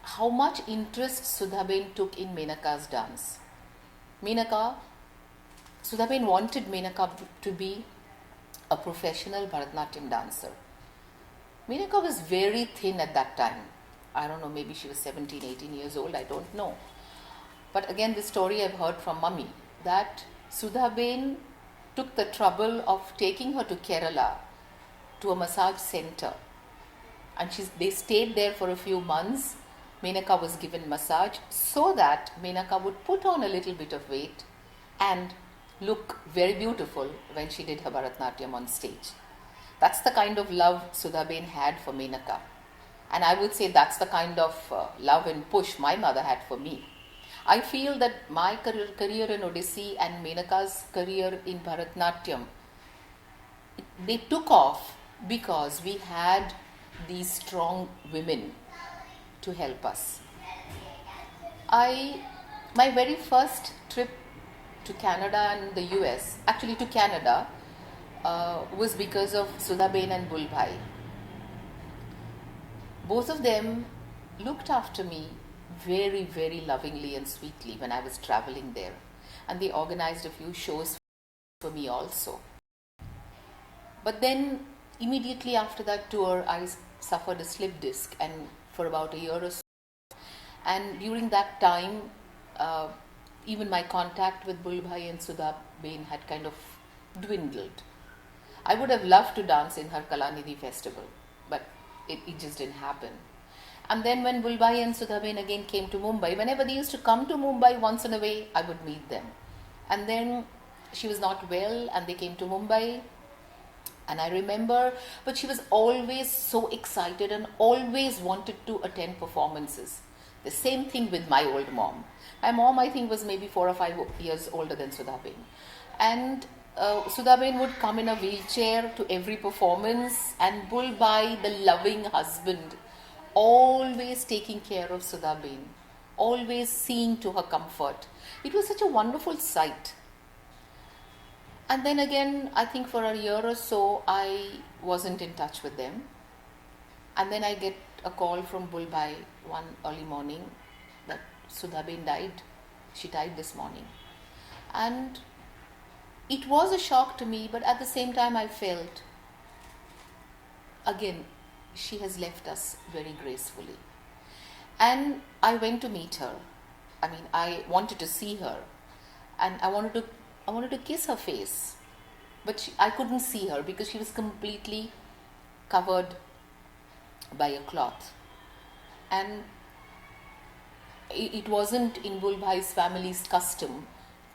how much interest Sudha Bain took in Menaka's dance. Sudha Bain wanted Menaka to be a professional Bharatanatyam dancer. Menaka was very thin at that time. I don't know, maybe she was 17, 18 years old, I don't know. But again, this story I've heard from Mummy, that Sudha Bain took the trouble of taking her to Kerala to a massage center. And they stayed there for a few months. Menaka was given massage so that Menaka would put on a little bit of weight and look very beautiful when she did her Bharatanatyam on stage. That's the kind of love Sudha Bain had for Menaka. And I would say that's the kind of love and push my mother had for me. I feel that my career in Odissi and Menaka's career in Bharatanatyam, they took off because we had these strong women to help us. My very first trip to Canada and the US, actually to Canada, was because of Sudha Bain and Bulbhai. Both of them looked after me very, very lovingly and sweetly when I was traveling there. And they organized a few shows for me also. But then immediately after that tour, I suffered a slip disc, and for about a year or so. And during that time, even my contact with Bulbhai and Sudha Bain had kind of dwindled. I would have loved to dance in her Kalanidhi festival, but it just didn't happen. And then when Bulbhai and Sudha Bain again came to Mumbai, whenever they used to come to Mumbai once in a way, I would meet them. And then she was not well and they came to Mumbai. And I remember, but she was always so excited and always wanted to attend performances. The same thing with my old mom. My mom, I think, was maybe 4 or 5 years older than Sudha Bain. And Sudha Bain would come in a wheelchair to every performance, and Bulbhai, the loving husband, always taking care of Sudha Bain, always seeing to her comfort. It was such a wonderful sight. And then again, I think for a year or so, I wasn't in touch with them. And then I get a call from Bulbhai one early morning that Sudha Bain died. She died this morning. And it was a shock to me, but at the same time I felt, again, she has left us very gracefully. And I went to meet her. I mean, I wanted to see her. And I wanted to kiss her face. But I couldn't see her because she was completely covered by a cloth. And it wasn't in Bulbhai's family's custom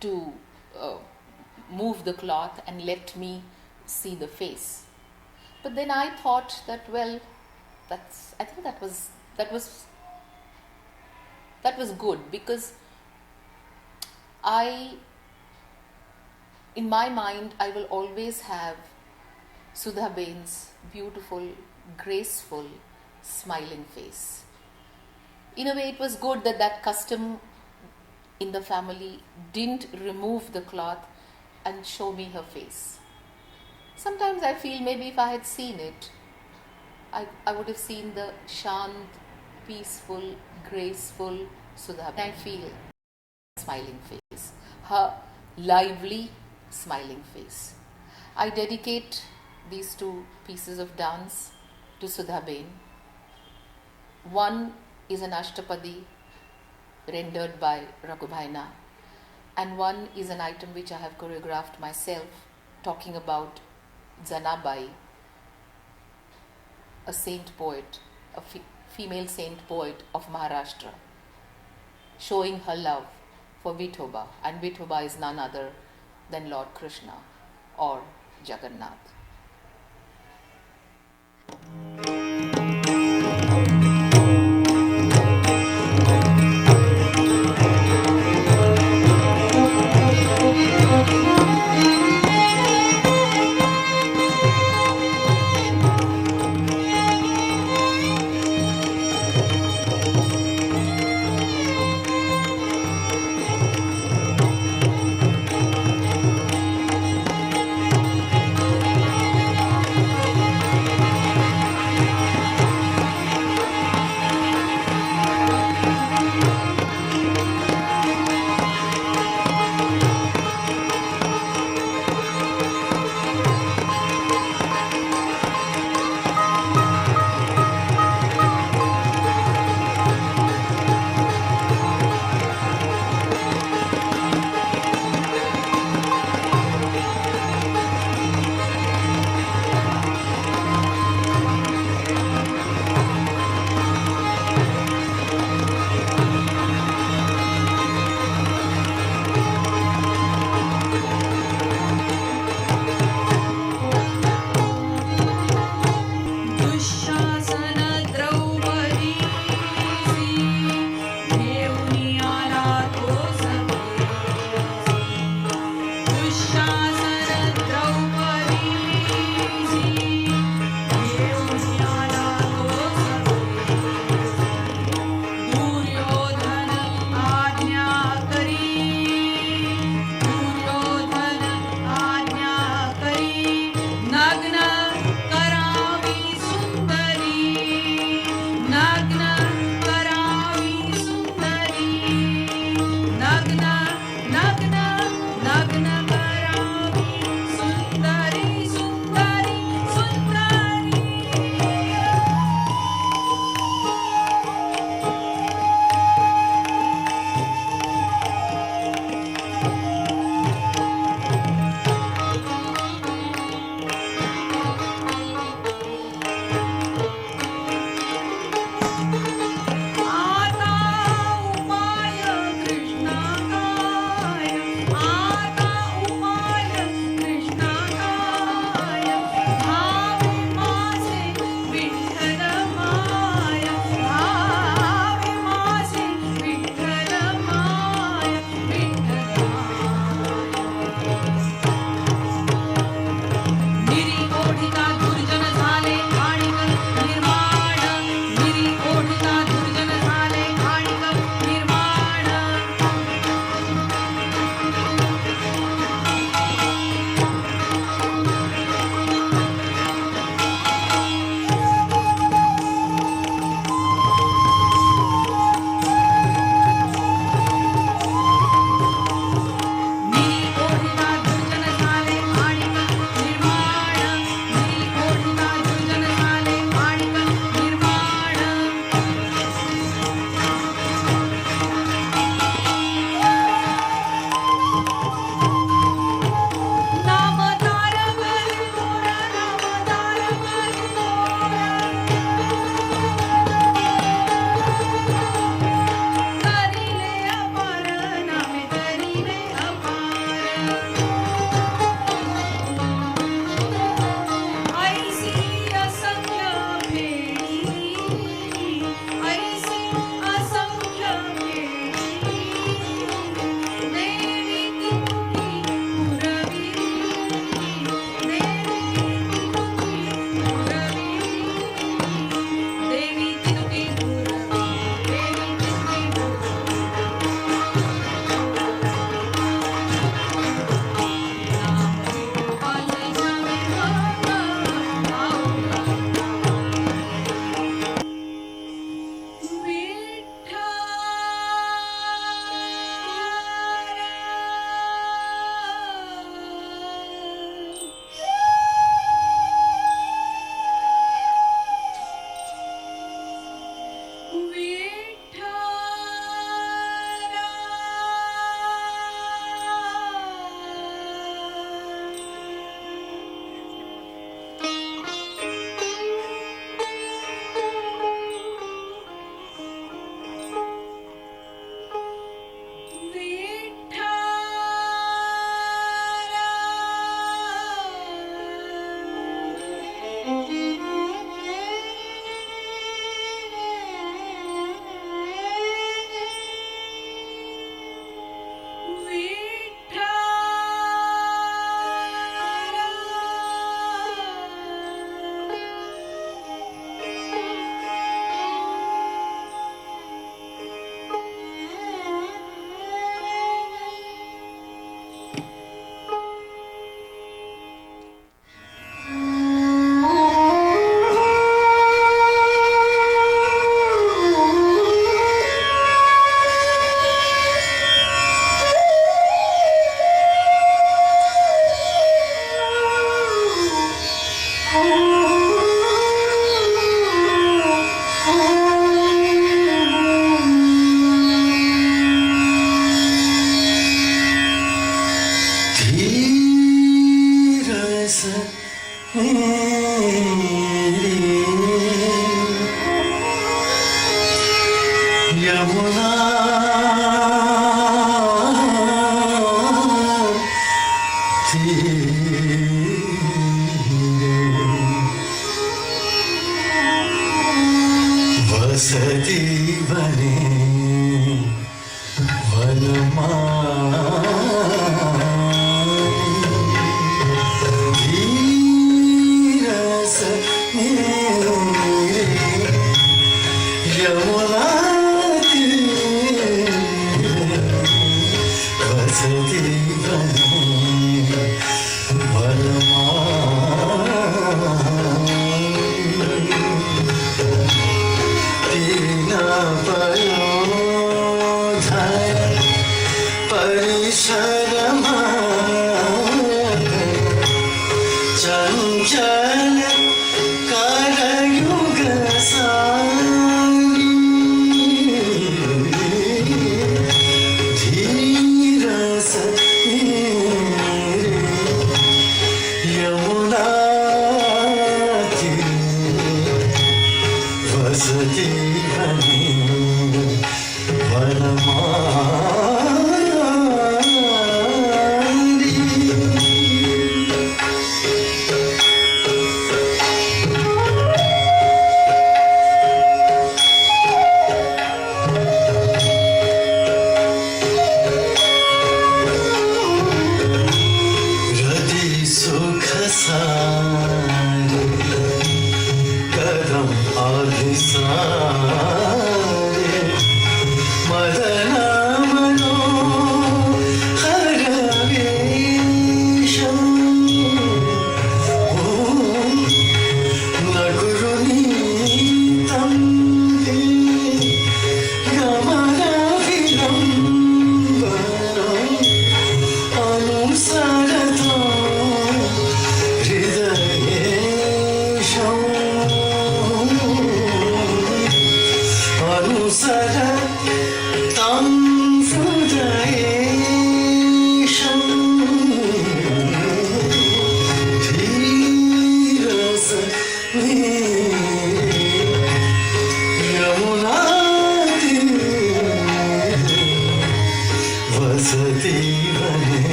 to move the cloth and let me see the face. But then I thought that, well, I think that was good, because in my mind, I will always have Sudha Bain's beautiful, graceful, smiling face. In a way, it was good that that custom in the family didn't remove the cloth and show me her face. Sometimes I feel maybe if I had seen it, I would have seen the shant, peaceful, graceful Sudha. I feel smiling face, her lively, smiling face. I dedicate these two pieces of dance to Sudha Bain. One is an Ashtapadi rendered by Raghubhaina, and one is an item which I have choreographed myself, talking about Janabai, a saint poet, a female saint poet of Maharashtra, showing her love for Vithoba, and Vithoba is none other than Lord Krishna or Jagannath.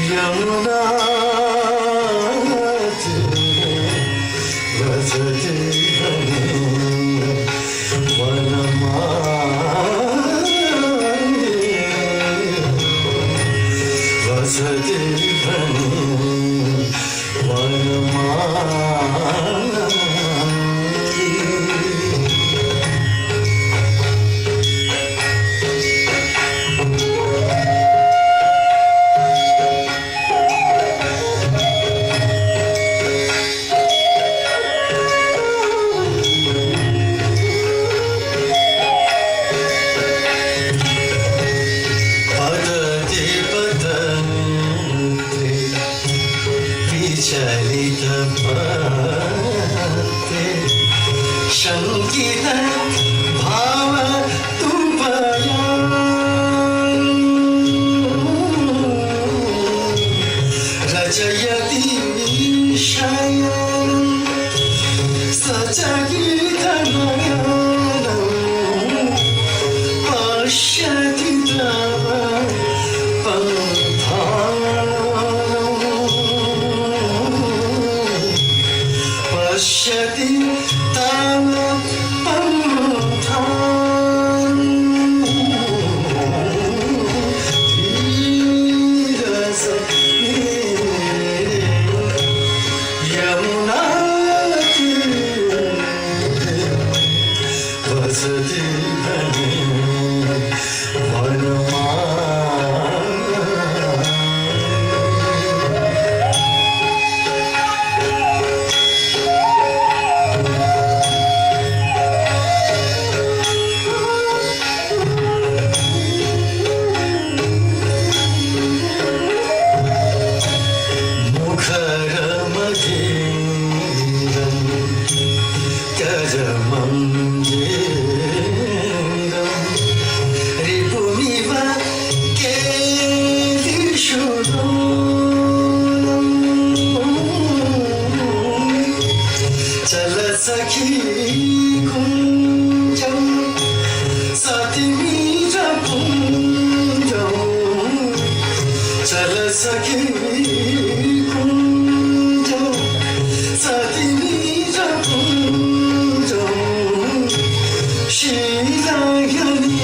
Yamuna बसती वनमाली बसती शंकित भाव तुपया रचयति शयन सचकित नयनम पश्यति तव पश्यति तव पन्थान् यमुनातीरे वसति सखी कुंजम सतिमीज पुंजम चल सखी Kunzum सतिमीज पुंजम शीलायनी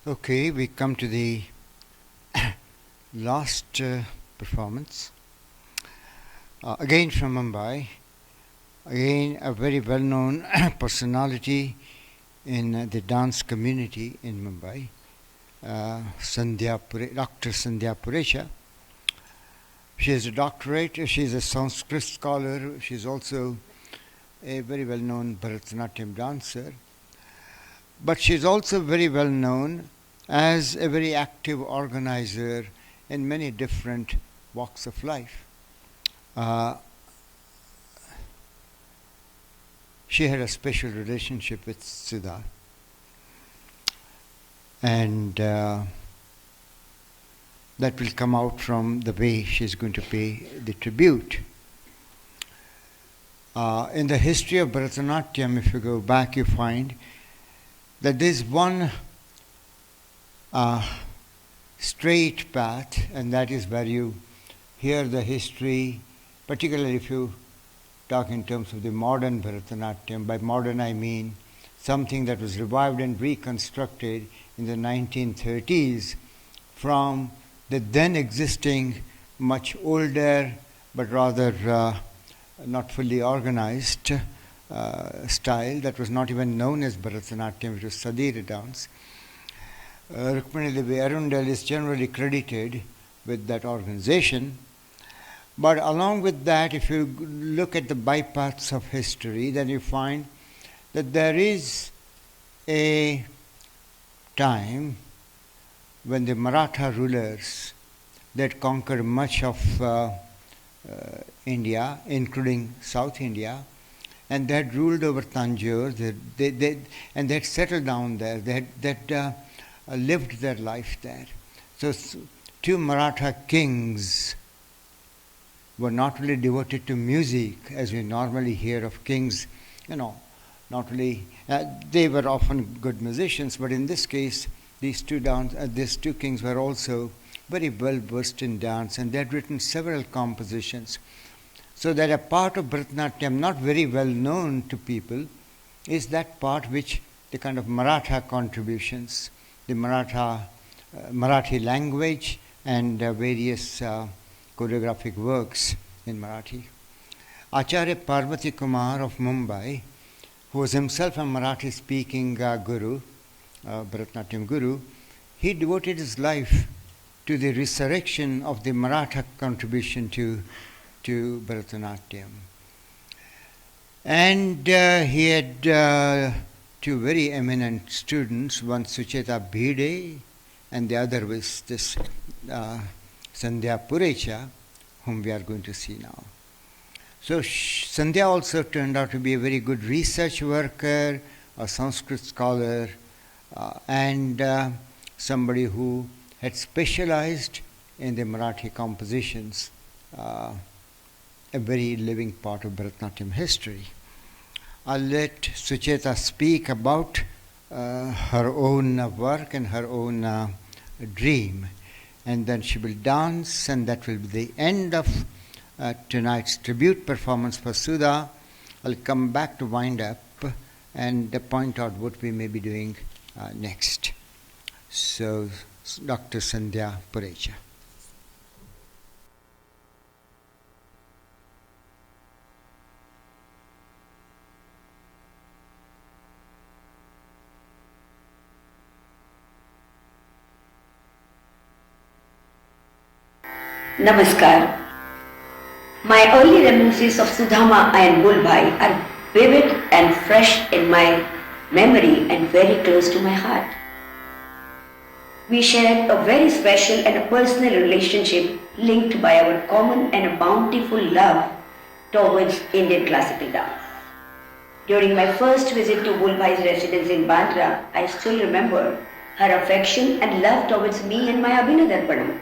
Okay, we come to the last performance. Again from Mumbai. Again, a very well-known personality in the dance community in Mumbai, Dr. Sandhya Purecha. She has a doctorate. She is a Sanskrit scholar. She is also a very well-known Bharatanatyam dancer. But she is also very well known as a very active organizer in many different walks of life. She had a special relationship with Sudha, and that will come out from the way she's going to pay the tribute. In the history of Bharatanatyam, if you go back, you find that there's one straight path, and that is where you hear the history, particularly if you talk in terms of the modern Bharatanatyam. By modern I mean something that was revived and reconstructed in the 1930s from the then existing much older but rather not fully organized style that was not even known as Bharatanatyam, it was Sadira dance. Rukmini Devi Arundel is generally credited with that organization. But along with that, if you look at the bypaths of history, then you find that there is a time when the Maratha rulers that conquered much of India, including South India, and they had ruled over Tanjore, and they had settled down there, they had lived their life there. So two Maratha kings were not only devoted to music, as we normally hear of kings, not only, they were often good musicians, but in this case, these two kings were also very well versed in dance, and they had written several compositions. So that a part of Bharatanatyam, not very well known to people, is that part which the kind of Maratha contributions, the Marathi language, and various choreographic works in Marathi. Acharya Parvati Kumar of Mumbai, who was himself a Marathi-speaking guru, Bharatanatyam guru, he devoted his life to the resurrection of the Maratha contribution to Bharatanatyam. And he had two very eminent students, one Sucheta Bhide, and the other was this Sandhya Purecha, whom we are going to see now. So Sandhya also turned out to be a very good research worker, a Sanskrit scholar, and somebody who had specialized in the Marathi compositions, a very living part of Bharatanatyam history. I'll let Sucheta speak about her own work and her own dream, and then she will dance, and that will be the end of tonight's tribute performance for Sudha. I'll come back to wind up and point out what we may be doing next. So, Dr. Sandhya Purecha. Namaskar. My early reminiscences of Sudhama and Bulbhai are vivid and fresh in my memory and very close to my heart. We shared a very special and a personal relationship linked by our common and a bountiful love towards Indian classical dance. During my first visit to Bulbhai's residence in Bandra, I still remember her affection and love towards me and my Abhinadarpanam.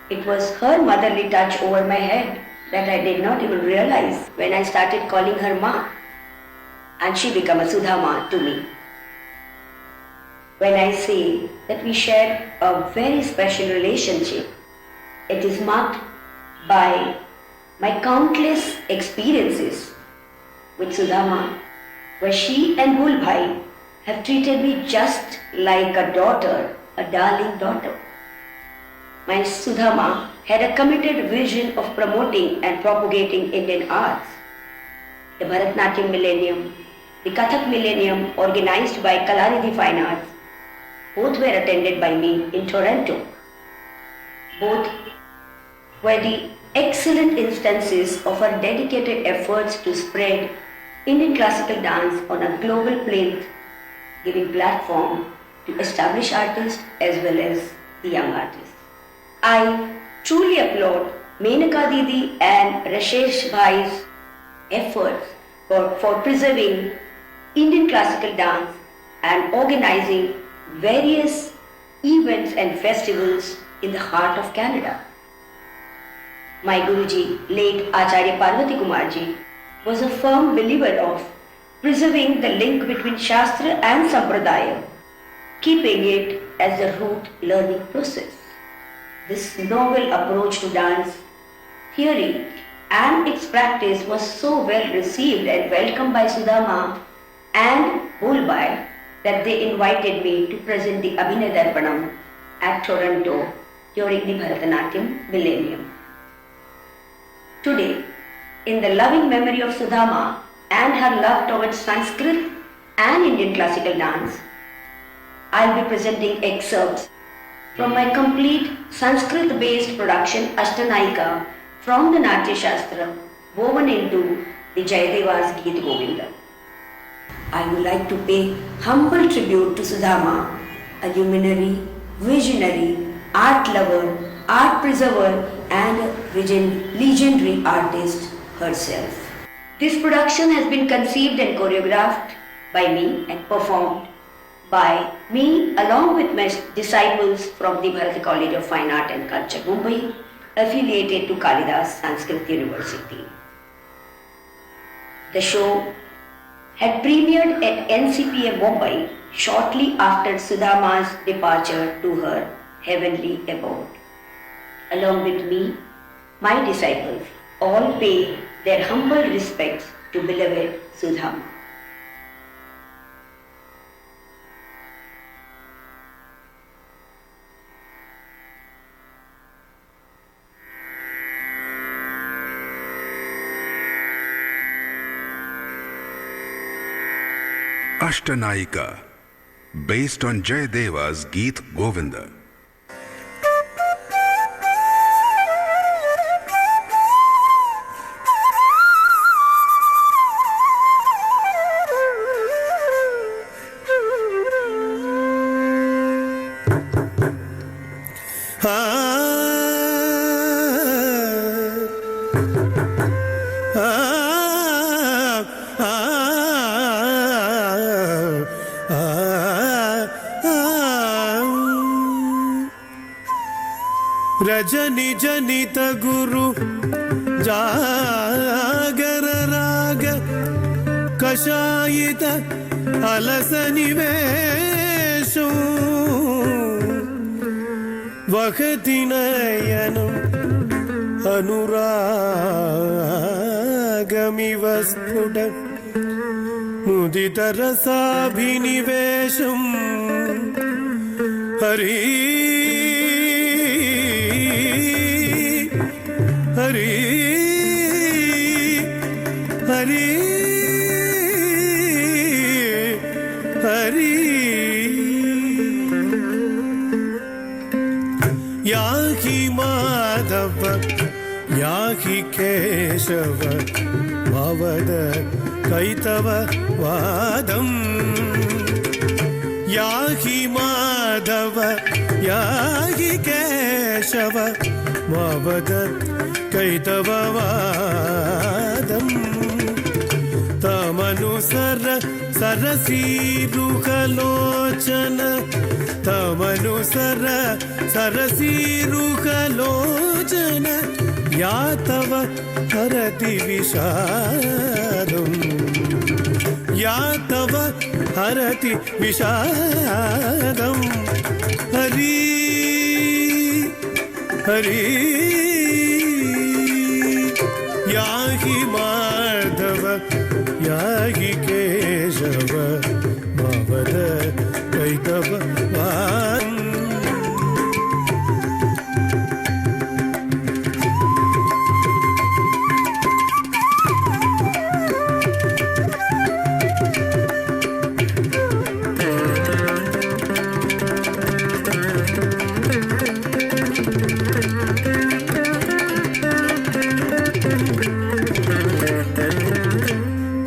It was her motherly touch over my head that I did not even realize when I started calling her Ma, and she became a Sudhama to me. When I say that we shared a very special relationship, it is marked by my countless experiences with Sudhama, where she and Bulbhai have treated me just like a daughter, a darling daughter. My Sudhama had a committed vision of promoting and propagating Indian arts. The Bharatanatyam Millennium, the Kathak Millennium organized by Kalaridhi Fine Arts, both were attended by me in Toronto. Both were the excellent instances of our dedicated efforts to spread Indian classical dance on a global plane, giving platform to established artists as well as the young artists. I truly applaud Menaka Didi and Rashesh Bhai's efforts for preserving Indian classical dance and organizing various events and festivals in the heart of Canada. My Guruji, late Acharya Parvati Kumarji, was a firm believer of preserving the link between Shastra and Sampradaya, keeping it as the root learning process. This novel approach to dance, theory and its practice was so well received and welcomed by Sudha and Bulbai that they invited me to present the Abhinay Darpanam at Toronto during the Bharatanatyam millennium. Today, in the loving memory of Sudha and her love towards Sanskrit and Indian classical dance, I'll be presenting excerpts from my complete Sanskrit-based production Ashtanayika from the Natya Shastra woven into the Jayadeva's Geet Govinda. I would like to pay humble tribute to Sudha, a luminary, visionary, art lover, art preserver and legendary artist herself. This production has been conceived and choreographed by me and performed by me along with my disciples from the Bharati College of Fine Art and Culture, Mumbai, affiliated to Kalidas Sanskrit University. The show had premiered at NCPA Mumbai shortly after Sudhama's departure to her heavenly abode. Along with me, my disciples all pay their humble respects to beloved Sudhama. Ashtanayika, based on Jayadeva's Geet Govinda. Rajni जनित गुरु जागर राग कषायित अलस निवेशो वखति नयनम अनुरागमिव स्फुट मुदित रसाभिनिवेशम हरि हरि हरि हरि याहि माधव याहि केशव भवद कैतव वादम् याहि माधव याहि केशव भवद कैतववादम् तमनुसर सरसीरुखलोचन तमनुसर सरसीरुखलोचन या तव हरति विषादम् या तव हरति विषादम् हरि हरि याहि माधव याहि केशव भवद कैतव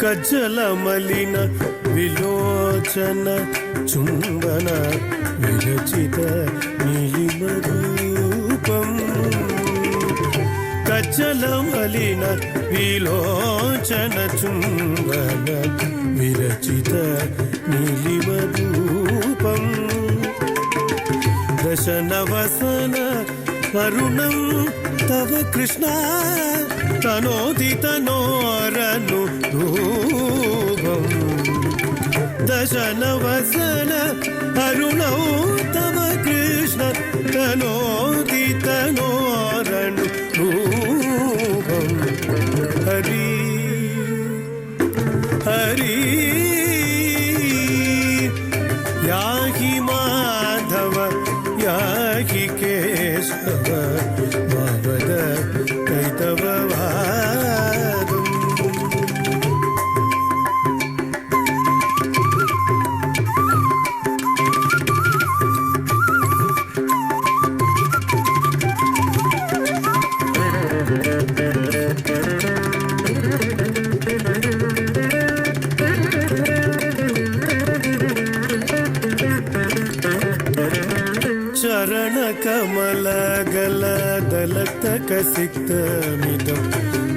कज्जल मलिन विलोचन चुंबन विरचित नीलिमरूपम् कज्जल मलिन विलोचन चुंबन विरचित नीलिमरूपम् दशनवसन वरुणं तव कृष्णा तनोति तनोरनुरूपम् दशनवसन अरुणौ तव कृष्ण तनोति तनोरनुरूपम् हरि हरि याहि माधव याहि केशव मावद कैतववादम् चरणकमलगलदलक्तकसिक्तमिदं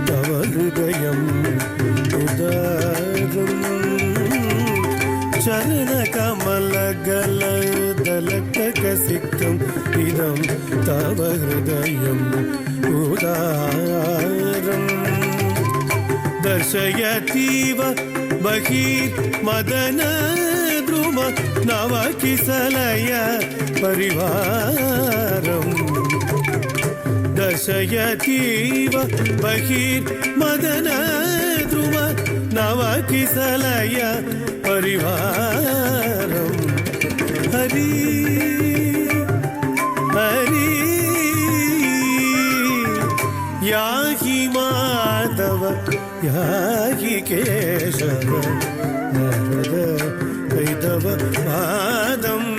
तव हृदयम् उदारम् चरणकमलगलदलक्तकसिक्तम् इदं तव हृदयम् उदारम् दर्शयतीव बहिर्मदन द्रुम नवकिसलय परिवारम् दर्शयतीव बहिर्मदन द्रुम नवकिसलय परिवारम् हरि हरि याहि माधव याहि केशव नारद कैतव पादम्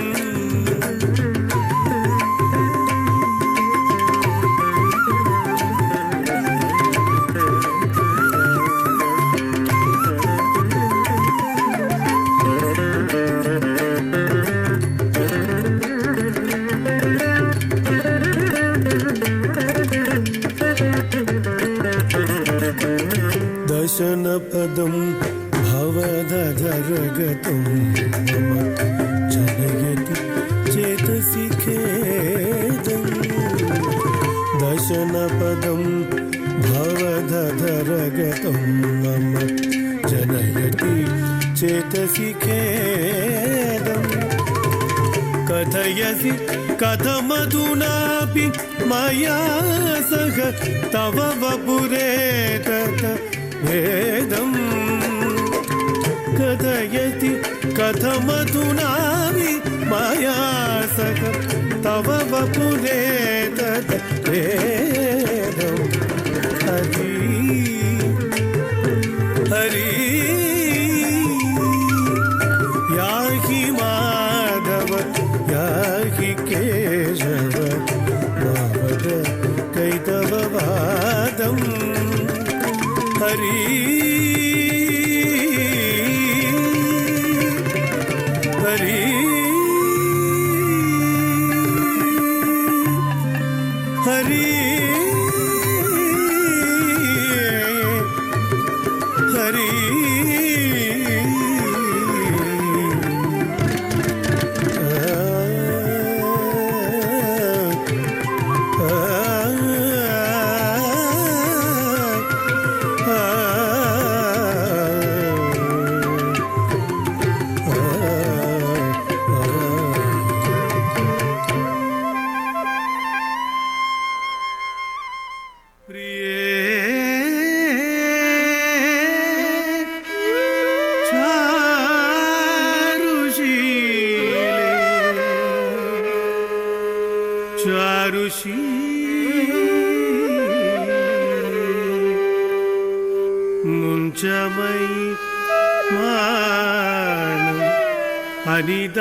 दशनपदं भवदधरगतं मम जनयति चेतसि खेदम् दशनपदं भवदधरगतं मम जनयति चेतसि खेदम् कथयसि कथमधुनापि मया सह तव वपुरेतत भेदम् कथयति कथमधुनापि मया सह तव वपुरेतत भेदम् हरि हरि याहि माधव याहि केशव मावद कैतववादम् हरि हरि हरि हरि मुञ्चमयि मानम् अनिदानम्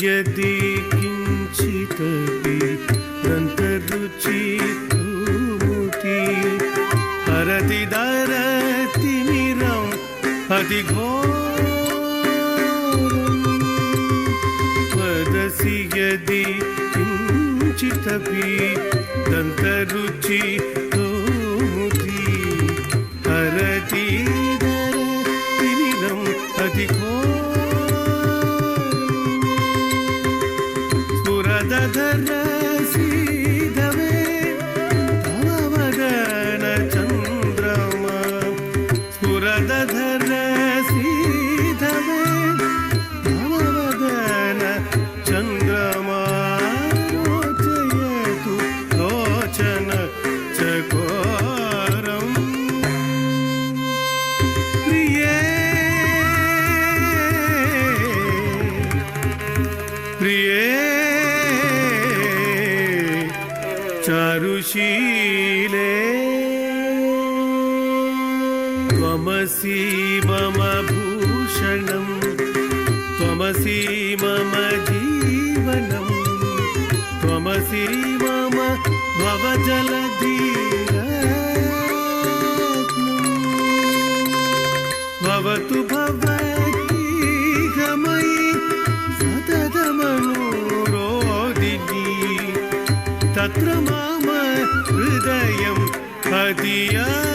यदि किञ्चिदपि दन्तरुचि भूमुति हरति दरतिमिरम् अधिघोरम् वदसि यदि किञ्चिदपि दन्तरुचि भूमुति हरति दरतिमिरम् अधिघोरम् स्फुरदधर श्रीधवे तव वदन चन्द्रमा स्फुरदधर श्रीधवे तव वदन चन्द्रमा रोचयतु लोचन चकोरम् प्रिये प्रिये चारुशीले त्वमसि मम भूषणं त्वमसि मम जीवनं त्वमसि मम भवजलधिरत्नम् भवतु भवतीगमयि सततमनोरोदिनी तत्र मम हृदयम् अधियात्मम्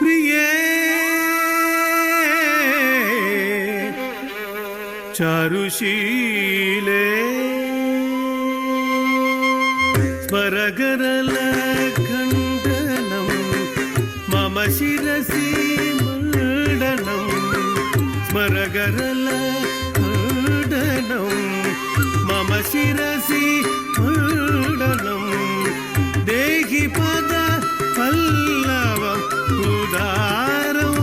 प्रिये चारुशीले स्मरगरलखण्डनं मम शिरसि मण्डनं स्मरगरलखण्डनं मम शिरसि मण्डनं देहि पद पल्लवम् उदारम्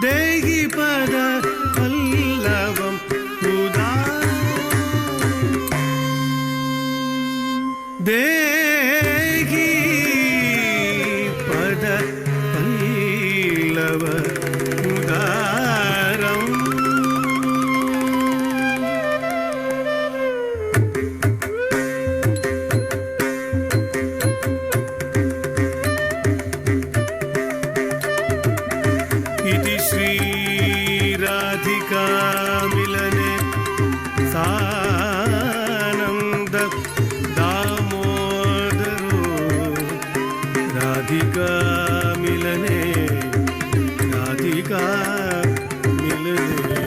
देहि पद पल्लवम् उदारम् देहि पद पल्लव उदारम् इति श्रीराधिका मिलने सानन्द दामोदरो राधिका मिलने राधिका मिलने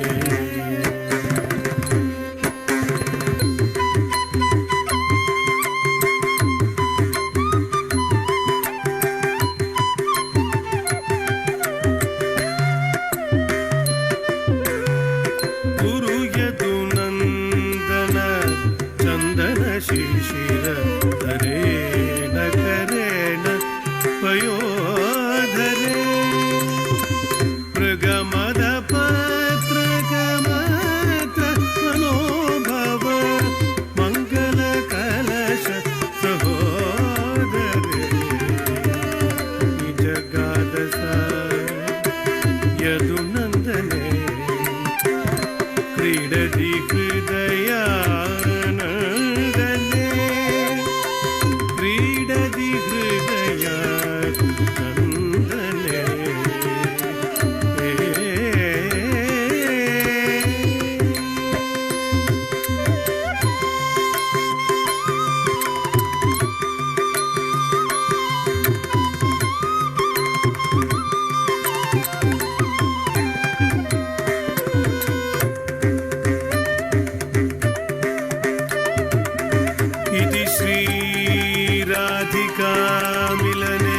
गुरुयदुनन्दन चन्दन शिशिर धरेण करेण पयोधरे मृगमद पत्रकमत्र मनोभव मङ्गल कलश सहोदरे निजगादस यदुनन्दने क्रीडति हृदयानन्दने क्रीडति हृदयानन्दने इति श्रीराधिका मिलने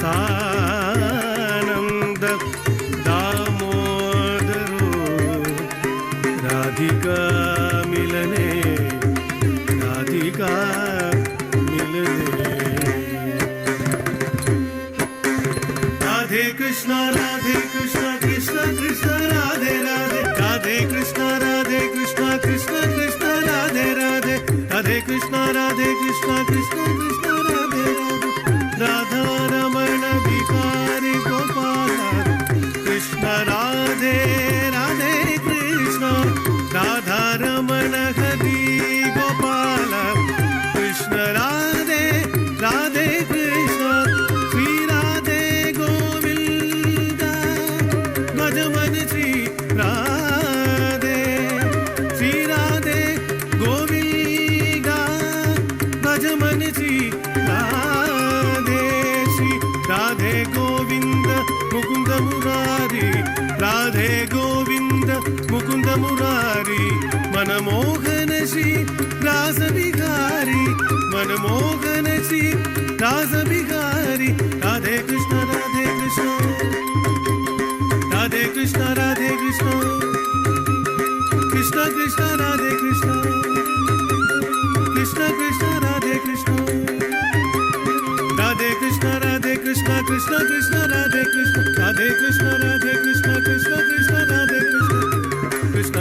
सानन्द दामोदरो राधिका मिलने राधिका मिलने राधे कृष्ण कृष्ण कृष्ण राधे राधे राधे कृष्ण कृष्ण कृष्ण राधे राधे राधे कृष्ण कृष्ण कृष्ण राधे राधे राधा रमण भिखारी गोपाल कृष्ण राजमनसी राधे श्री राधे गोविंद मुकुंद मुरारी राधे गोविंद मुकुंद मुरारी मनमोहन श्री रास बिहारी मनमोहन श्री रास Bihari Radhe Krishna Radhe Krishna Radhe Krishna Radhe Krishna Krishna Krishna Radhe Krishna Krishna Krishna Radhe Krishna Radhe Krishna Radhe Krishna Krishna Krishna Radhe Krishna Radhe Krishna Radhe Krishna Krishna Krishna Radhe Krishna Krishna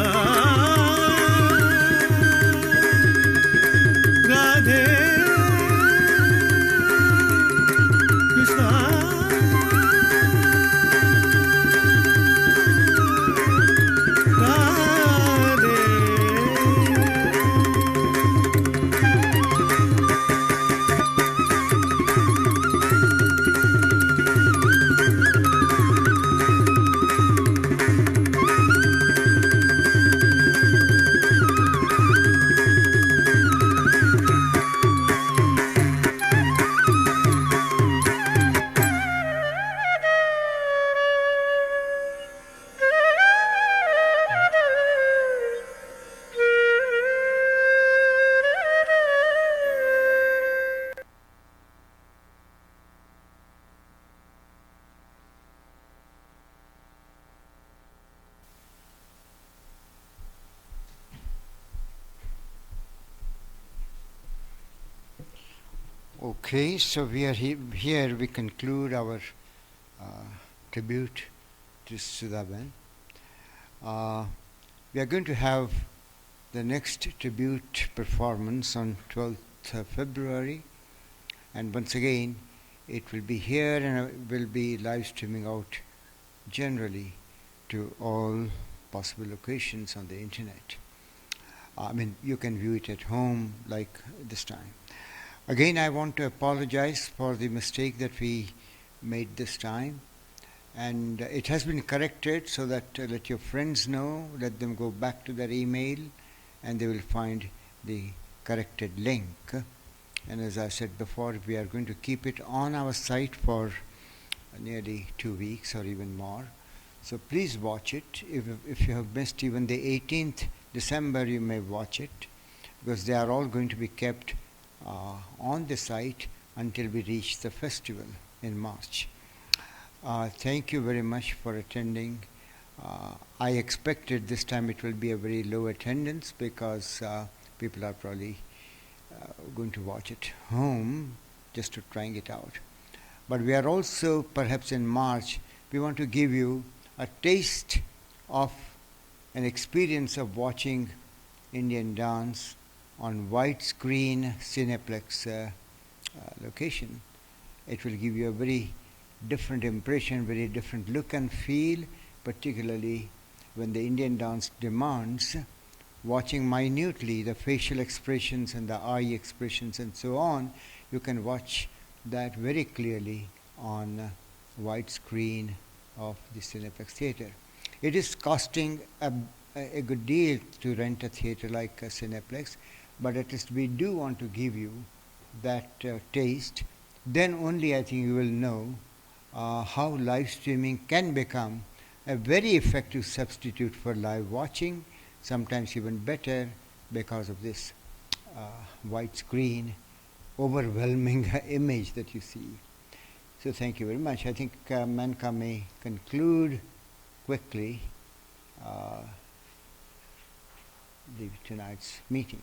Radhe Krishna Okay, so we are here we conclude our tribute to Sudha Ben. We are going to have the next tribute performance on 12th February, and once again it will be here and will be live streaming out generally to all possible locations on the internet. I mean, you can view it at home like this time. Again, I want to apologize for the mistake that we made this time, and it has been corrected, so that let your friends know, let them go back to their email and they will find the corrected link. And as I said before, we are going to keep it on our site for nearly 2 weeks or even more. So please watch it. If you have missed even the 18th December, you may watch it, because they are all going to be kept on the site until we reach the festival in March. Thank you very much for attending. I expected this time it will be a very low attendance, because people are probably going to watch it home just to trying it out. But we are also, perhaps in March, we want to give you a taste of an experience of watching Indian dance on widescreen Cineplex location. It will give you a very different impression, very different look and feel, particularly when the Indian dance demands watching minutely the facial expressions and the eye expressions and so on. You can watch that very clearly on widescreen of the Cineplex theatre. It is costing a good deal to rent a theatre like a Cineplex, but at least we do want to give you that taste. Then only I think you will know how live streaming can become a very effective substitute for live watching, sometimes even better because of this widescreen overwhelming image that you see. So thank you very much. I think Manka may conclude quickly tonight's meeting.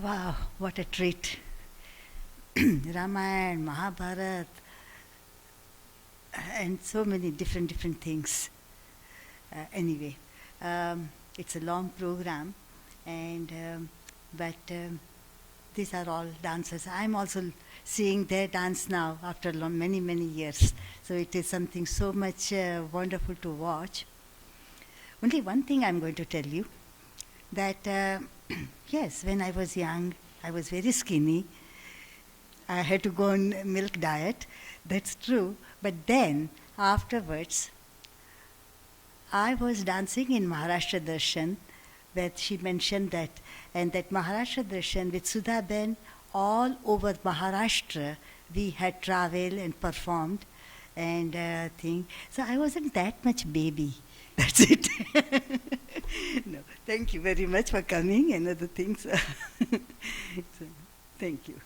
Wow, what a treat. Ramayana, Mahabharata, and so many different things. Anyway, it's a long program, and but these are all dancers. I'm also seeing their dance now after many years. So it is something so much wonderful to watch. Only one thing I'm going to tell you, that yes, when I was young, I was very skinny. I had to go on milk diet. That's true. But then, afterwards, I was dancing in Maharashtra Darshan, where she mentioned that, and that Maharashtra Darshan with Sudha Ben, all over Maharashtra, we had traveled and performed, and thing. So I wasn't that much baby. That's it. No, thank you very much for coming and other things. So, thank you.